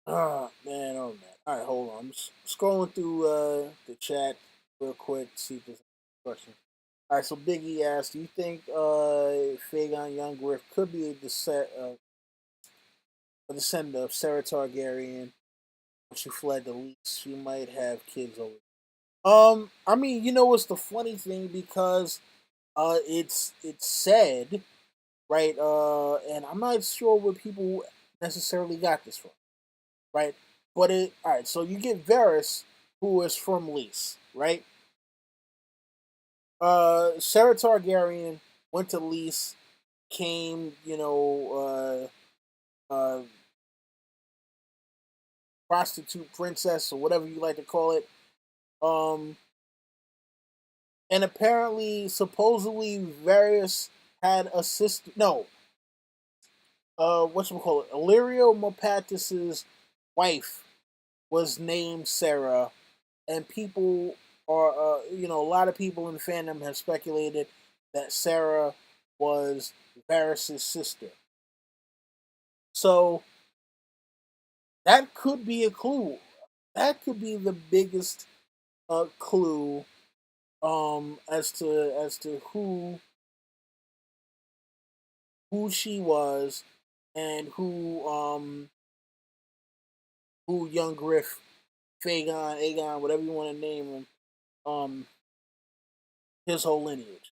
Oh man, oh man. All right, hold on. I'm scrolling through the chat real quick to see if there's any questions. All right, so Biggie asked, "Do you think Fagon Youngriff could be a descendant of Sarah Targaryen? When she fled the leaks, she might have kids over." I mean, what's the funny thing, because it's said, right, and I'm not sure where people necessarily got this from, right? But all right. So you get Varys, who is from Lys, right? Sarah Targaryen went to Lys, came, prostitute princess or whatever you like to call it. Um, and apparently, supposedly, Varys had a sister. No, what you call it? Illyrio Mopatis's wife was named Sarah, and people are, a lot of people in the fandom have speculated that Sarah was Varys' sister. So that could be a clue. That could be the biggest clue as to who she was and who young Griff, Fagon, Aegon, whatever you want to name him, um, his whole lineage.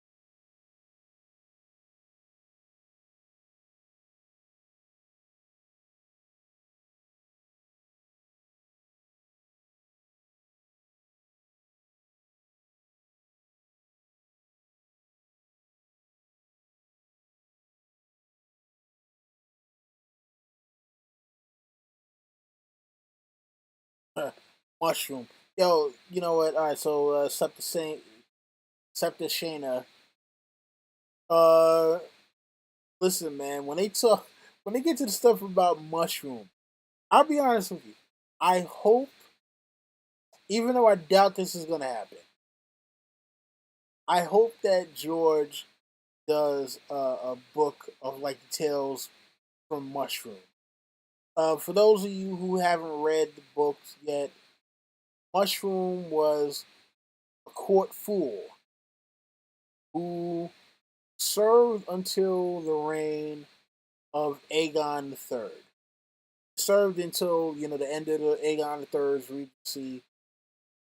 Mushroom. Yo, you know what? All right, so Septa Shayna. Uh, listen, man. When they get to the stuff about mushroom, I'll be honest with you. I hope, even though I doubt this is gonna happen, I hope that George does a book of like the tales from Mushroom. For those of you who haven't read the books yet, Mushroom was a court fool who served until the reign of Aegon III. Served until the end of the Aegon III's regency.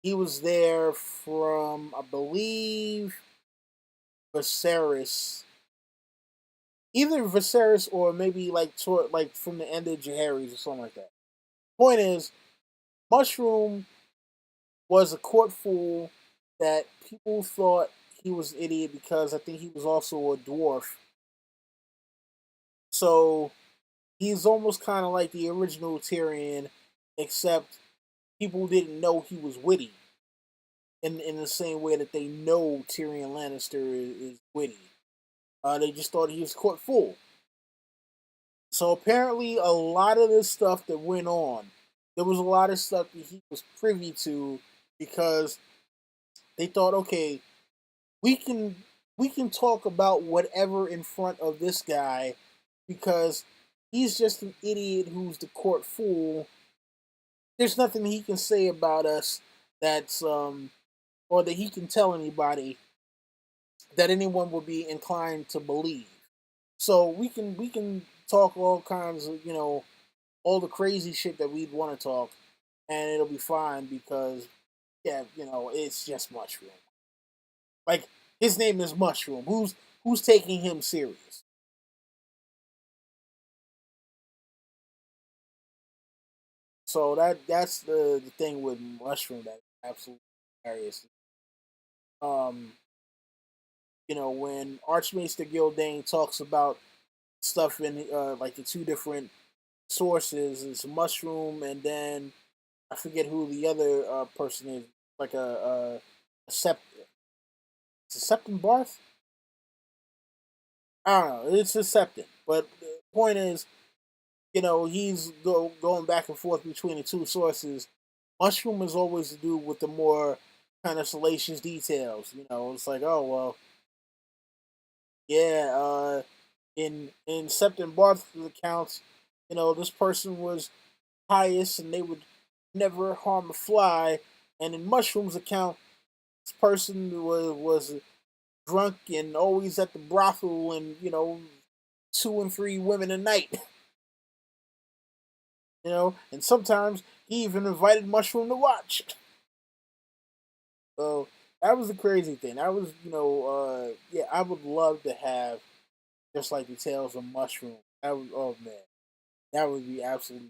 He was there from, I believe, Viserys, either Viserys or maybe like from the end of Jaehaerys or something like that. Point is, Mushroom was a court fool that people thought he was an idiot because I think he was also a dwarf. So he's almost kind of like the original Tyrion, except people didn't know he was witty in the same way that they know Tyrion Lannister is witty. They just thought he was a court fool. So apparently, a lot of this stuff that went on, there was a lot of stuff that he was privy to because they thought, okay, we can we can talk about whatever in front of this guy because he's just an idiot who's the court fool. There's nothing he can say about us that's or that he can tell anybody that anyone will be inclined to believe. So we can talk all kinds of all the crazy shit that we'd want to talk, and it'll be fine because yeah, it's just Mushroom. Like his name is Mushroom. Who's taking him serious? So that's the thing with Mushroom that absolutely hilarious. Um, when Archmaester Gildane talks about stuff in like the two different sources, it's Mushroom, and then I forget who the other person is, like a it's a Septon Barth. I don't know. It's a Septon, but the point is, he's going back and forth between the two sources. Mushroom is always to do with the more kind of salacious details. It's like, oh well, yeah. In Septon Barth's accounts, this person was pious and they would never harm a fly. And in Mushroom's account, this person was drunk and always at the brothel and two and three women a night. And sometimes he even invited Mushroom to watch. So that was the crazy thing. That was, yeah, I would love to have just like the Tales of Mushroom. That would, oh man, that would be absolutely.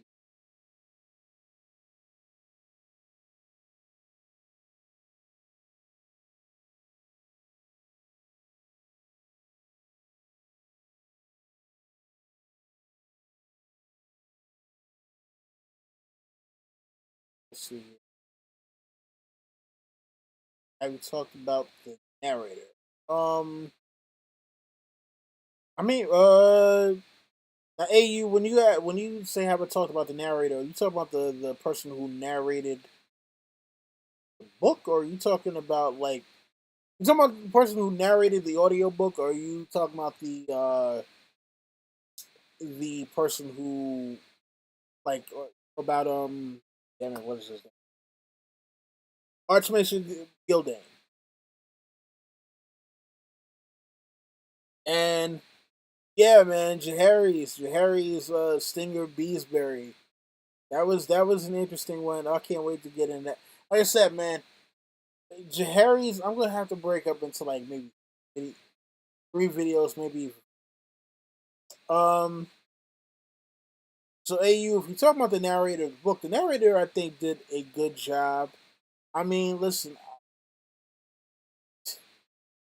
Let's see. Have we talked about the narrator? Um, I mean, now, AU, when you say have I talked about the narrator, you talk about the person who narrated the book, or are you talking about like you talking about the person who narrated the audiobook, or are you talking about the person who like about damn it, what is his name? Archmason Gildane. And yeah, man, Jaehaerys, Stinger Beesbury. That was an interesting one. I can't wait to get in that. Like I said, man, Jaehaerys, I'm gonna have to break up into like maybe 3 videos, maybe. Um, so AU, if you talk about the narrator of the book, the narrator I think did a good job. I mean, listen,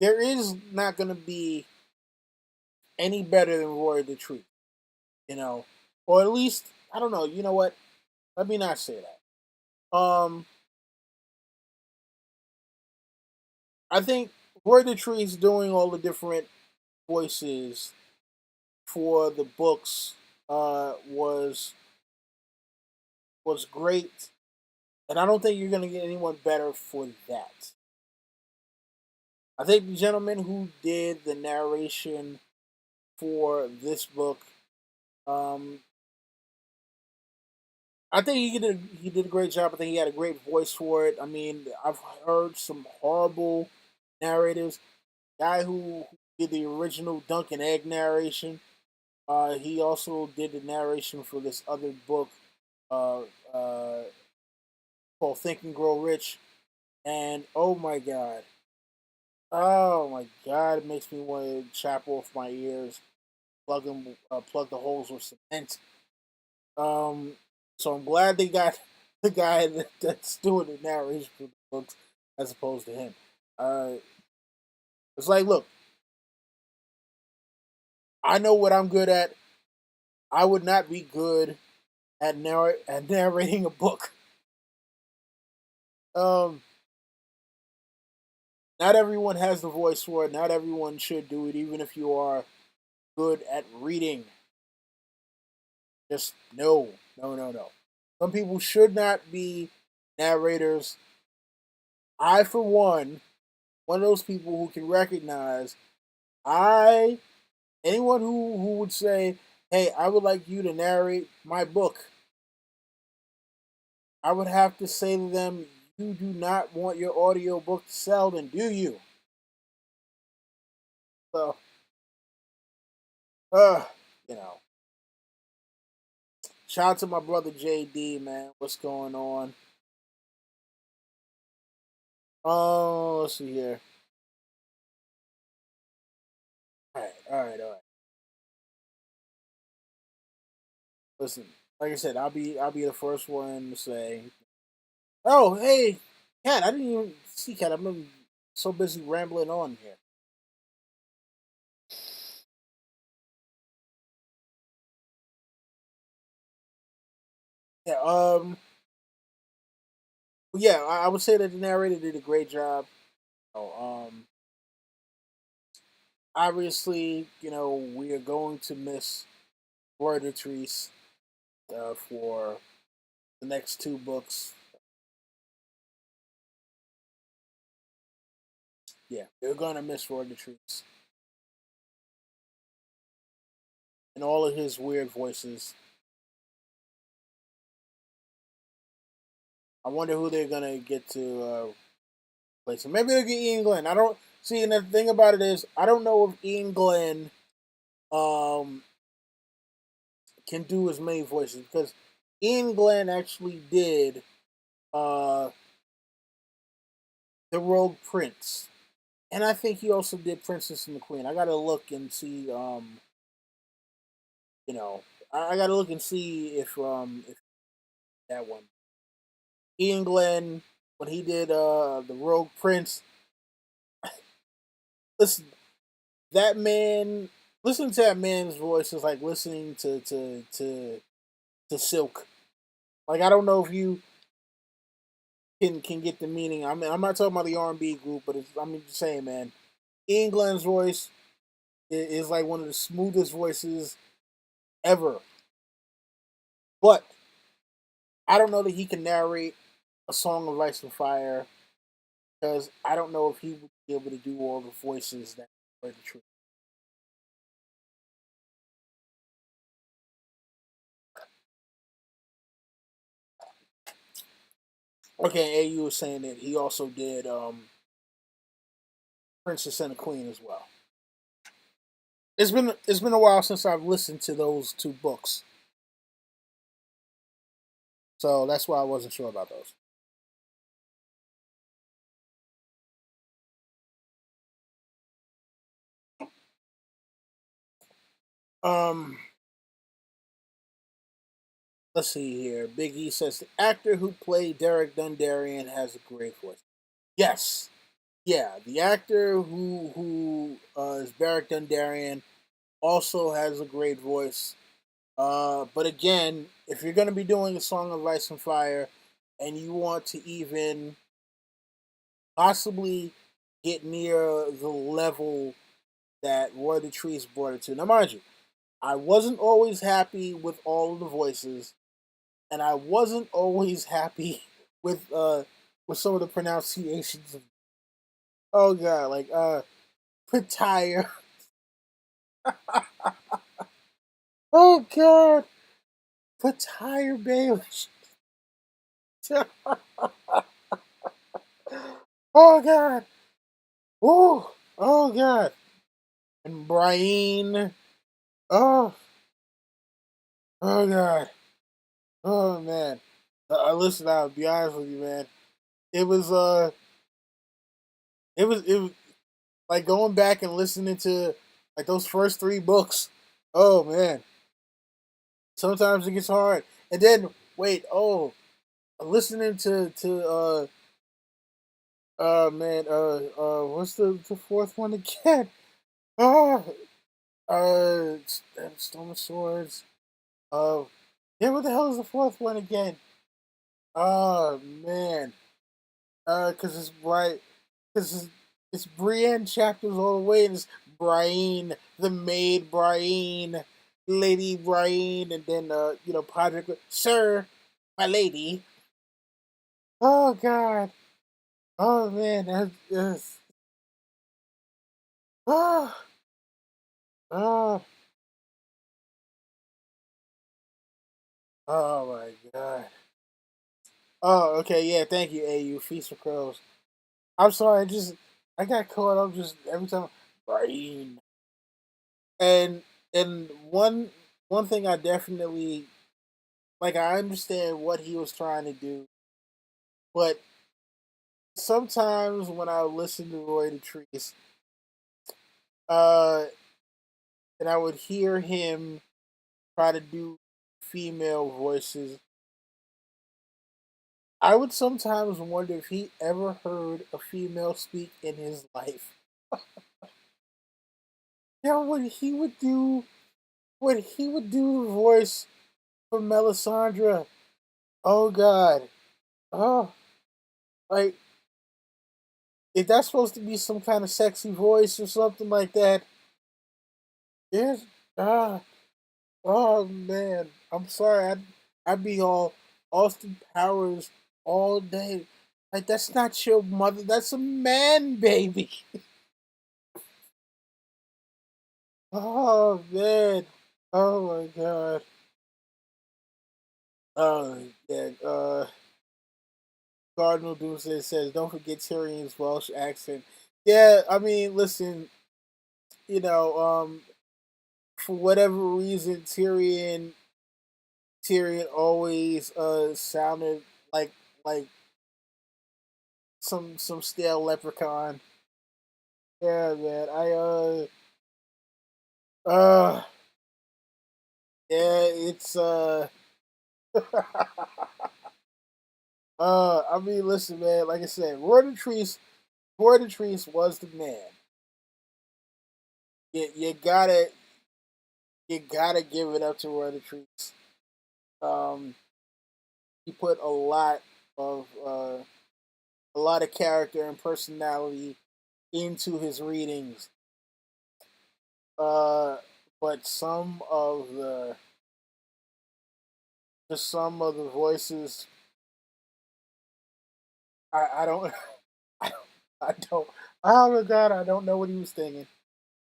there is not gonna be any better than Roy the Tree, you know, or at least I don't know. You know what? Let me not say that. I think Roy the Tree is doing all the different voices for the books was great, and I don't think you're gonna get anyone better for that. I think the gentleman who did the narration for this book, um, I think he did a great job. I think he had a great voice for it. I mean, I've heard some horrible narrators. Guy who did the original Dunk and Egg narration. He also did the narration for this other book uh, uh, called Think and Grow Rich. And oh my god, it makes me want to chop off my ears, plug the holes with cement. Um, so I'm glad they got the guy that's doing the narration for the books as opposed to him. Uh, it's like, look, I know what I'm good at. I would not be good at narrating a book. Um, Not everyone has the voice for it. Not everyone should do it, even if you are good at reading. Just no, no, no, no. Some people should not be narrators. I, for one of those people who can recognize I anyone who would say, "Hey, I would like you to narrate my book." I would have to say to them, "You do not want your audiobook to sell, then do you?" So, uh, you know. Shout out to my brother JD, man. What's going on? Oh, let's see here. All right, all right, all right. Listen, like I said, I'll be the first one to say, "Oh, hey, Cat, I didn't even see Cat. I've been so busy rambling on here." Yeah, yeah, I would say that the narrator did a great job. Oh, obviously, we are going to miss Roy Trees for the next 2 books. Yeah, they're gonna miss Roy Trees and all of his weird voices. I wonder who they're gonna get to place him. Maybe they'll get Ian Glenn. I don't see. And the thing about it is, I don't know if Ian Glenn um, can do as many voices because Ian Glenn actually did uh, the Rogue Prince, and I think he also did Princess and the Queen. I gotta look and see. You know, I gotta look and see if that one. Ian Glenn when he did the Rogue Prince. Listen, that man. Listening to that man's voice is like listening to Silk. Like I don't know if you can get the meaning. I mean, I'm not talking about the R&B group, but I'm just saying, man. Ian Glenn's voice is like one of the smoothest voices ever. But I don't know that he can narrate a song of Ice and Fire because I don't know if he would be able to do all the voices that are the truth. Okay, AU was saying that he also did Princess and the Queen as well. It's been a while since I've listened to those 2 books. So that's why I wasn't sure about those. Um, let's see here. Big E says the actor who played Derek Dondarrion has a great voice. Yes, yeah, the actor who is Beric Dondarrion also has a great voice. But again, if you're going to be doing a Song of Ice and Fire, and you want to even possibly get near the level that Roy the Trees brought it to, now mind you, I wasn't always happy with all of the voices, and I wasn't always happy with some of the pronunciations. Oh god, like Petire. Oh god, Petire Baelish. Oh god. Oh, oh god. And Brian. Oh, oh god. Oh man. Listen, I'll be honest with you, man. It was it was like going back and listening to like those first three books. Oh man. Sometimes it gets hard. And then wait, listening to man, what's the fourth one again? Oh, Storm of Swords. Uh, yeah, what the hell is the fourth one again? Oh man, cause it's right, it's Brienne chapters all the way, and it's Brienne, the maid Brienne, Lady Brienne, and then Podrick, Sir, my lady. Oh god, oh man, that's oh, oh, oh my god. Oh, okay, yeah, thank you, AU. Feast for Crows. I'm sorry, I got caught up just every time. Brienne. And and one thing I definitely like, I understand what he was trying to do, but sometimes when I listen to Roy the Trees, uh, and I would hear him try to do female voices, I would sometimes wonder if he ever heard a female speak in his life. Now, when he would do the voice for Melisandre, oh God, oh, like if that's supposed to be some kind of sexy voice or something like that, yes, ah, oh man, I'm sorry, I'd be all Austin Powers all day. Like that's not your mother, that's a man, baby. Oh man, oh my god, oh yeah. Cardinal Doomsday says, "Don't forget Tyrion's Welsh accent." Yeah, I mean, listen, you know, for whatever reason, Tyrion always sounded like like some stale leprechaun. Yeah, man. Uh yeah, it's I mean, listen, man. Like I said, Roy the Trees was the man. You you gotta give it up to Roy the Trees. Um, he put of a lot of character and personality into his readings. Uh, but some of the voices, I don't, I don't, I don't. Oh my god, I don't know what he was thinking.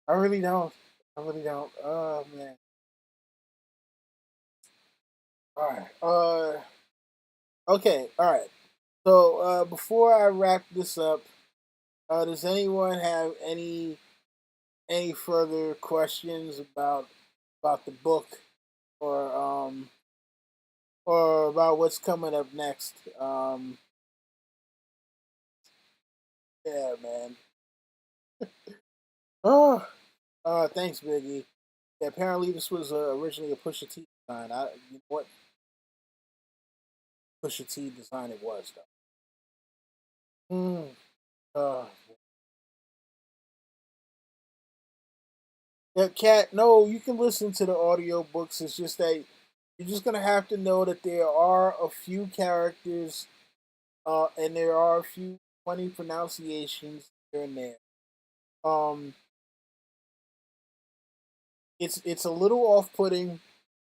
I really don't. I really don't. Oh man. All right. Okay. All right. So before I wrap this up, does anyone have any further questions about the book or about what's coming up next. Yeah, man. Oh, thanks, Biggie. Yeah, apparently this was originally a Pusha T design. You know what Pusha T design it was though. Uh, yeah, Cat. No, you can listen to the audio books. It's just that you're just gonna have to know that there are a few characters, and there are a few funny pronunciations here and there. Um, it's a little off putting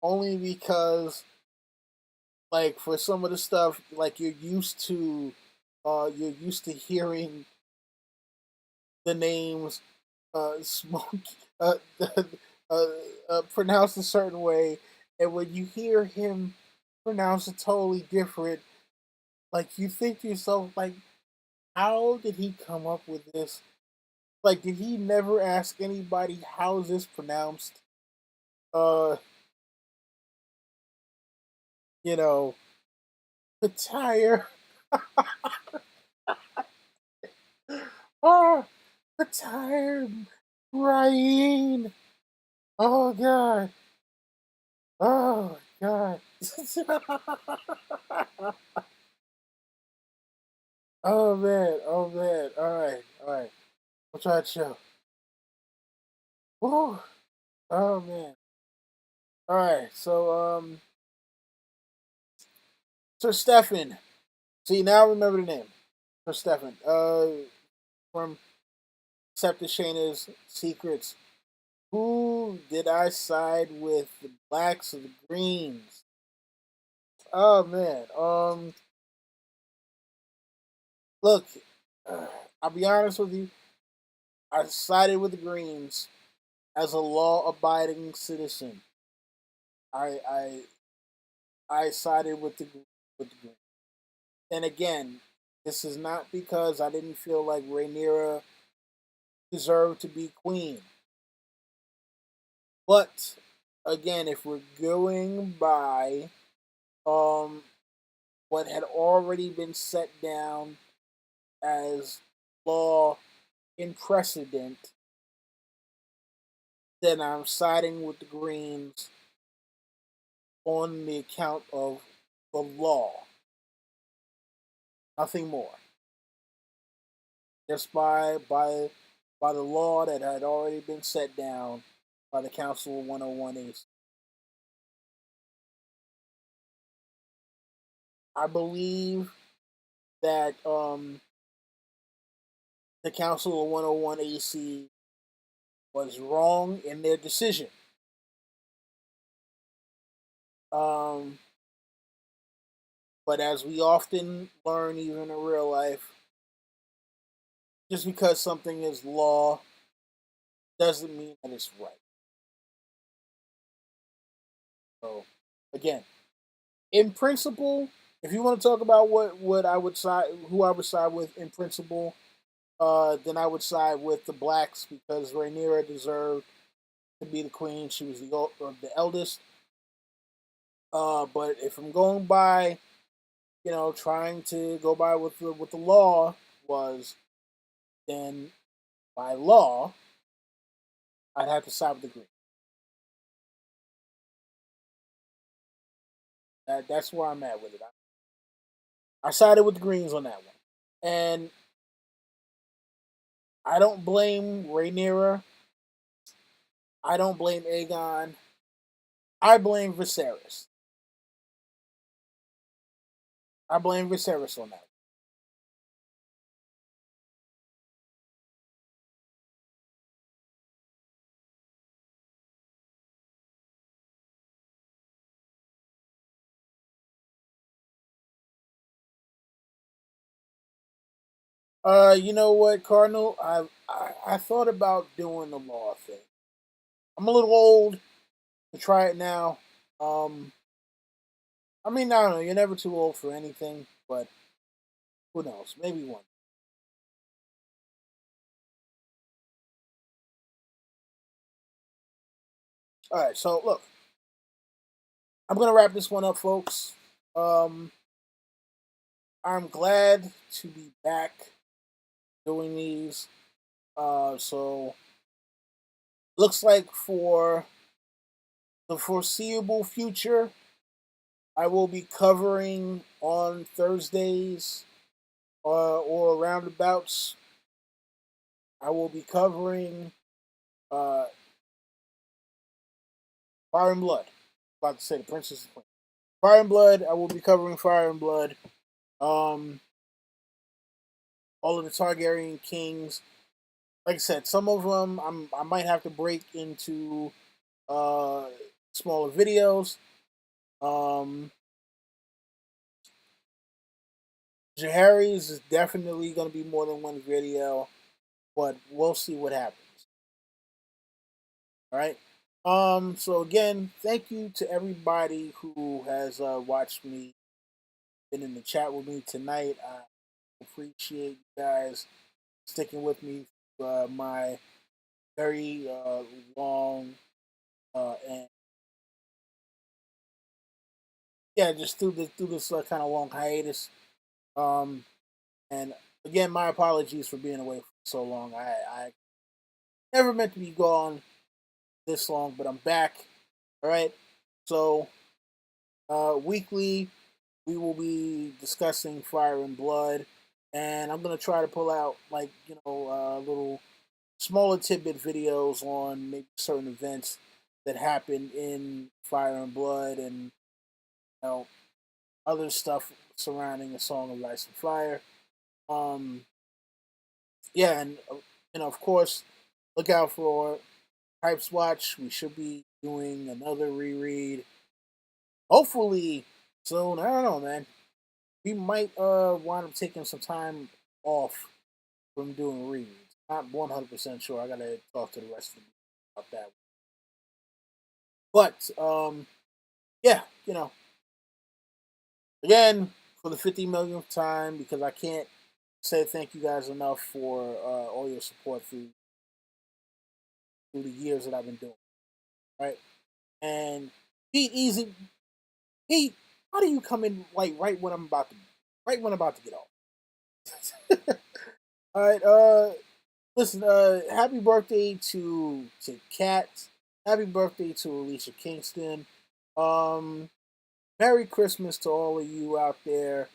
only because like for some of the stuff like you're used to hearing the names smoke uh, uh, pronounced a certain way, and when you hear him pronounce it totally different, like you think to yourself like, how did he come up with this? Like, did he never ask anybody how is this pronounced? uh you know, the tire. Oh, the tire, Ryan. Oh god. Oh god. Oh man. Oh man. All right. All right. I'll try to chill. Woo. Oh man. All right. So Stefan. See, now I remember the name. So Stefan. From Septuagint's Secrets. Who did I side with? The blacks or the greens? Oh man. Look. I'll be honest with you. I sided with the greens as a law-abiding citizen. I I I sided with the Green. And again, this is not because I didn't feel like Rhaenyra deserved to be queen. But again, if we're going by um what had already been set down as law in precedent, then I'm siding with the Greens on the account of the law. Nothing more. Just by the law that had already been set down by the Council of 101 I believe that the Council of 101 AC was wrong in their decision. Um, but as we often learn, even in real life, just because something is law doesn't mean that it's right. So, again, in principle, if you want to talk about what I would side, who I would side with in principle, then I would side with the blacks because Rhaenyra deserved to be the queen. She was the eldest. But if I'm going by, trying to go by what the law was, then by law, I'd have to side with the green. That's where I'm at with it. I sided with the Greens on that one, and I don't blame Rhaenyra. I don't blame Aegon. I blame Viserys. I blame Viserys on that. You know what, Cardinal? I thought about doing the law thing. I'm a little old to try it now. Um, I mean, I don't know. You're never too old for anything, but who knows? Maybe one. All right. So look, I'm gonna wrap this one up, folks. I'm glad to be back doing these. So looks like for the foreseeable future, I will be covering on Thursdays or roundabouts. I will be covering uh, Fire and Blood. About to say the Princess and Queen. Fire and Blood. I will be covering Fire and Blood. Um, all of the Targaryen kings. Like I said, some of them I might have to break into uh, smaller videos. Um, Jaehaerys is definitely going to be more than one video, but we'll see what happens. All right. So again, thank you to everybody who has watched me, been in the chat with me tonight. I appreciate you guys sticking with me for my very long and yeah, just through this kind of long hiatus. Um, and again, my apologies for being away for so long. I never meant to be gone this long, but I'm back. All right. So weekly, we will be discussing Fire and Blood, and I'm gonna try to pull out like little smaller tidbit videos on maybe certain events that happened in Fire and Blood, and other stuff surrounding the Song of Ice and Fire. Um, yeah, and of course, look out for Hype's Watch. We should be doing another reread. Hopefully soon. I don't know, man. We might wind up taking some time off from doing rereads. Not 100% sure. I gotta talk to the rest of them about that. But yeah, again for the 50 millionth time, because I can't say thank you guys enough for all your support through the years that I've been doing. Right, and Pete, easy, Pete, how do you come in like right when I'm about to get off? All right, listen, happy birthday to Kat. Happy birthday to Alicia Kingston. Um, Merry Christmas to all of you out there.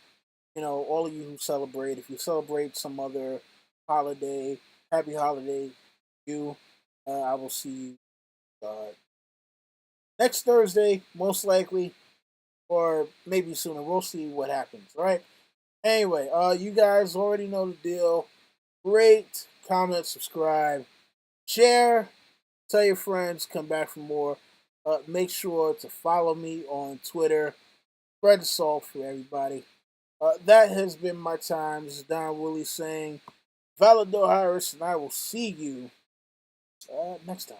All of you who celebrate. If you celebrate some other holiday, happy holiday. You, I will see you next Thursday, most likely, or maybe sooner. We'll see what happens. All right. Anyway, you guys already know the deal. Rate, comment, subscribe, share, tell your friends, come back for more. Make sure to follow me on Twitter. Spread the salt for everybody. That has been my time. This is Don Willie saying, Valador Harris, and I will see you next time.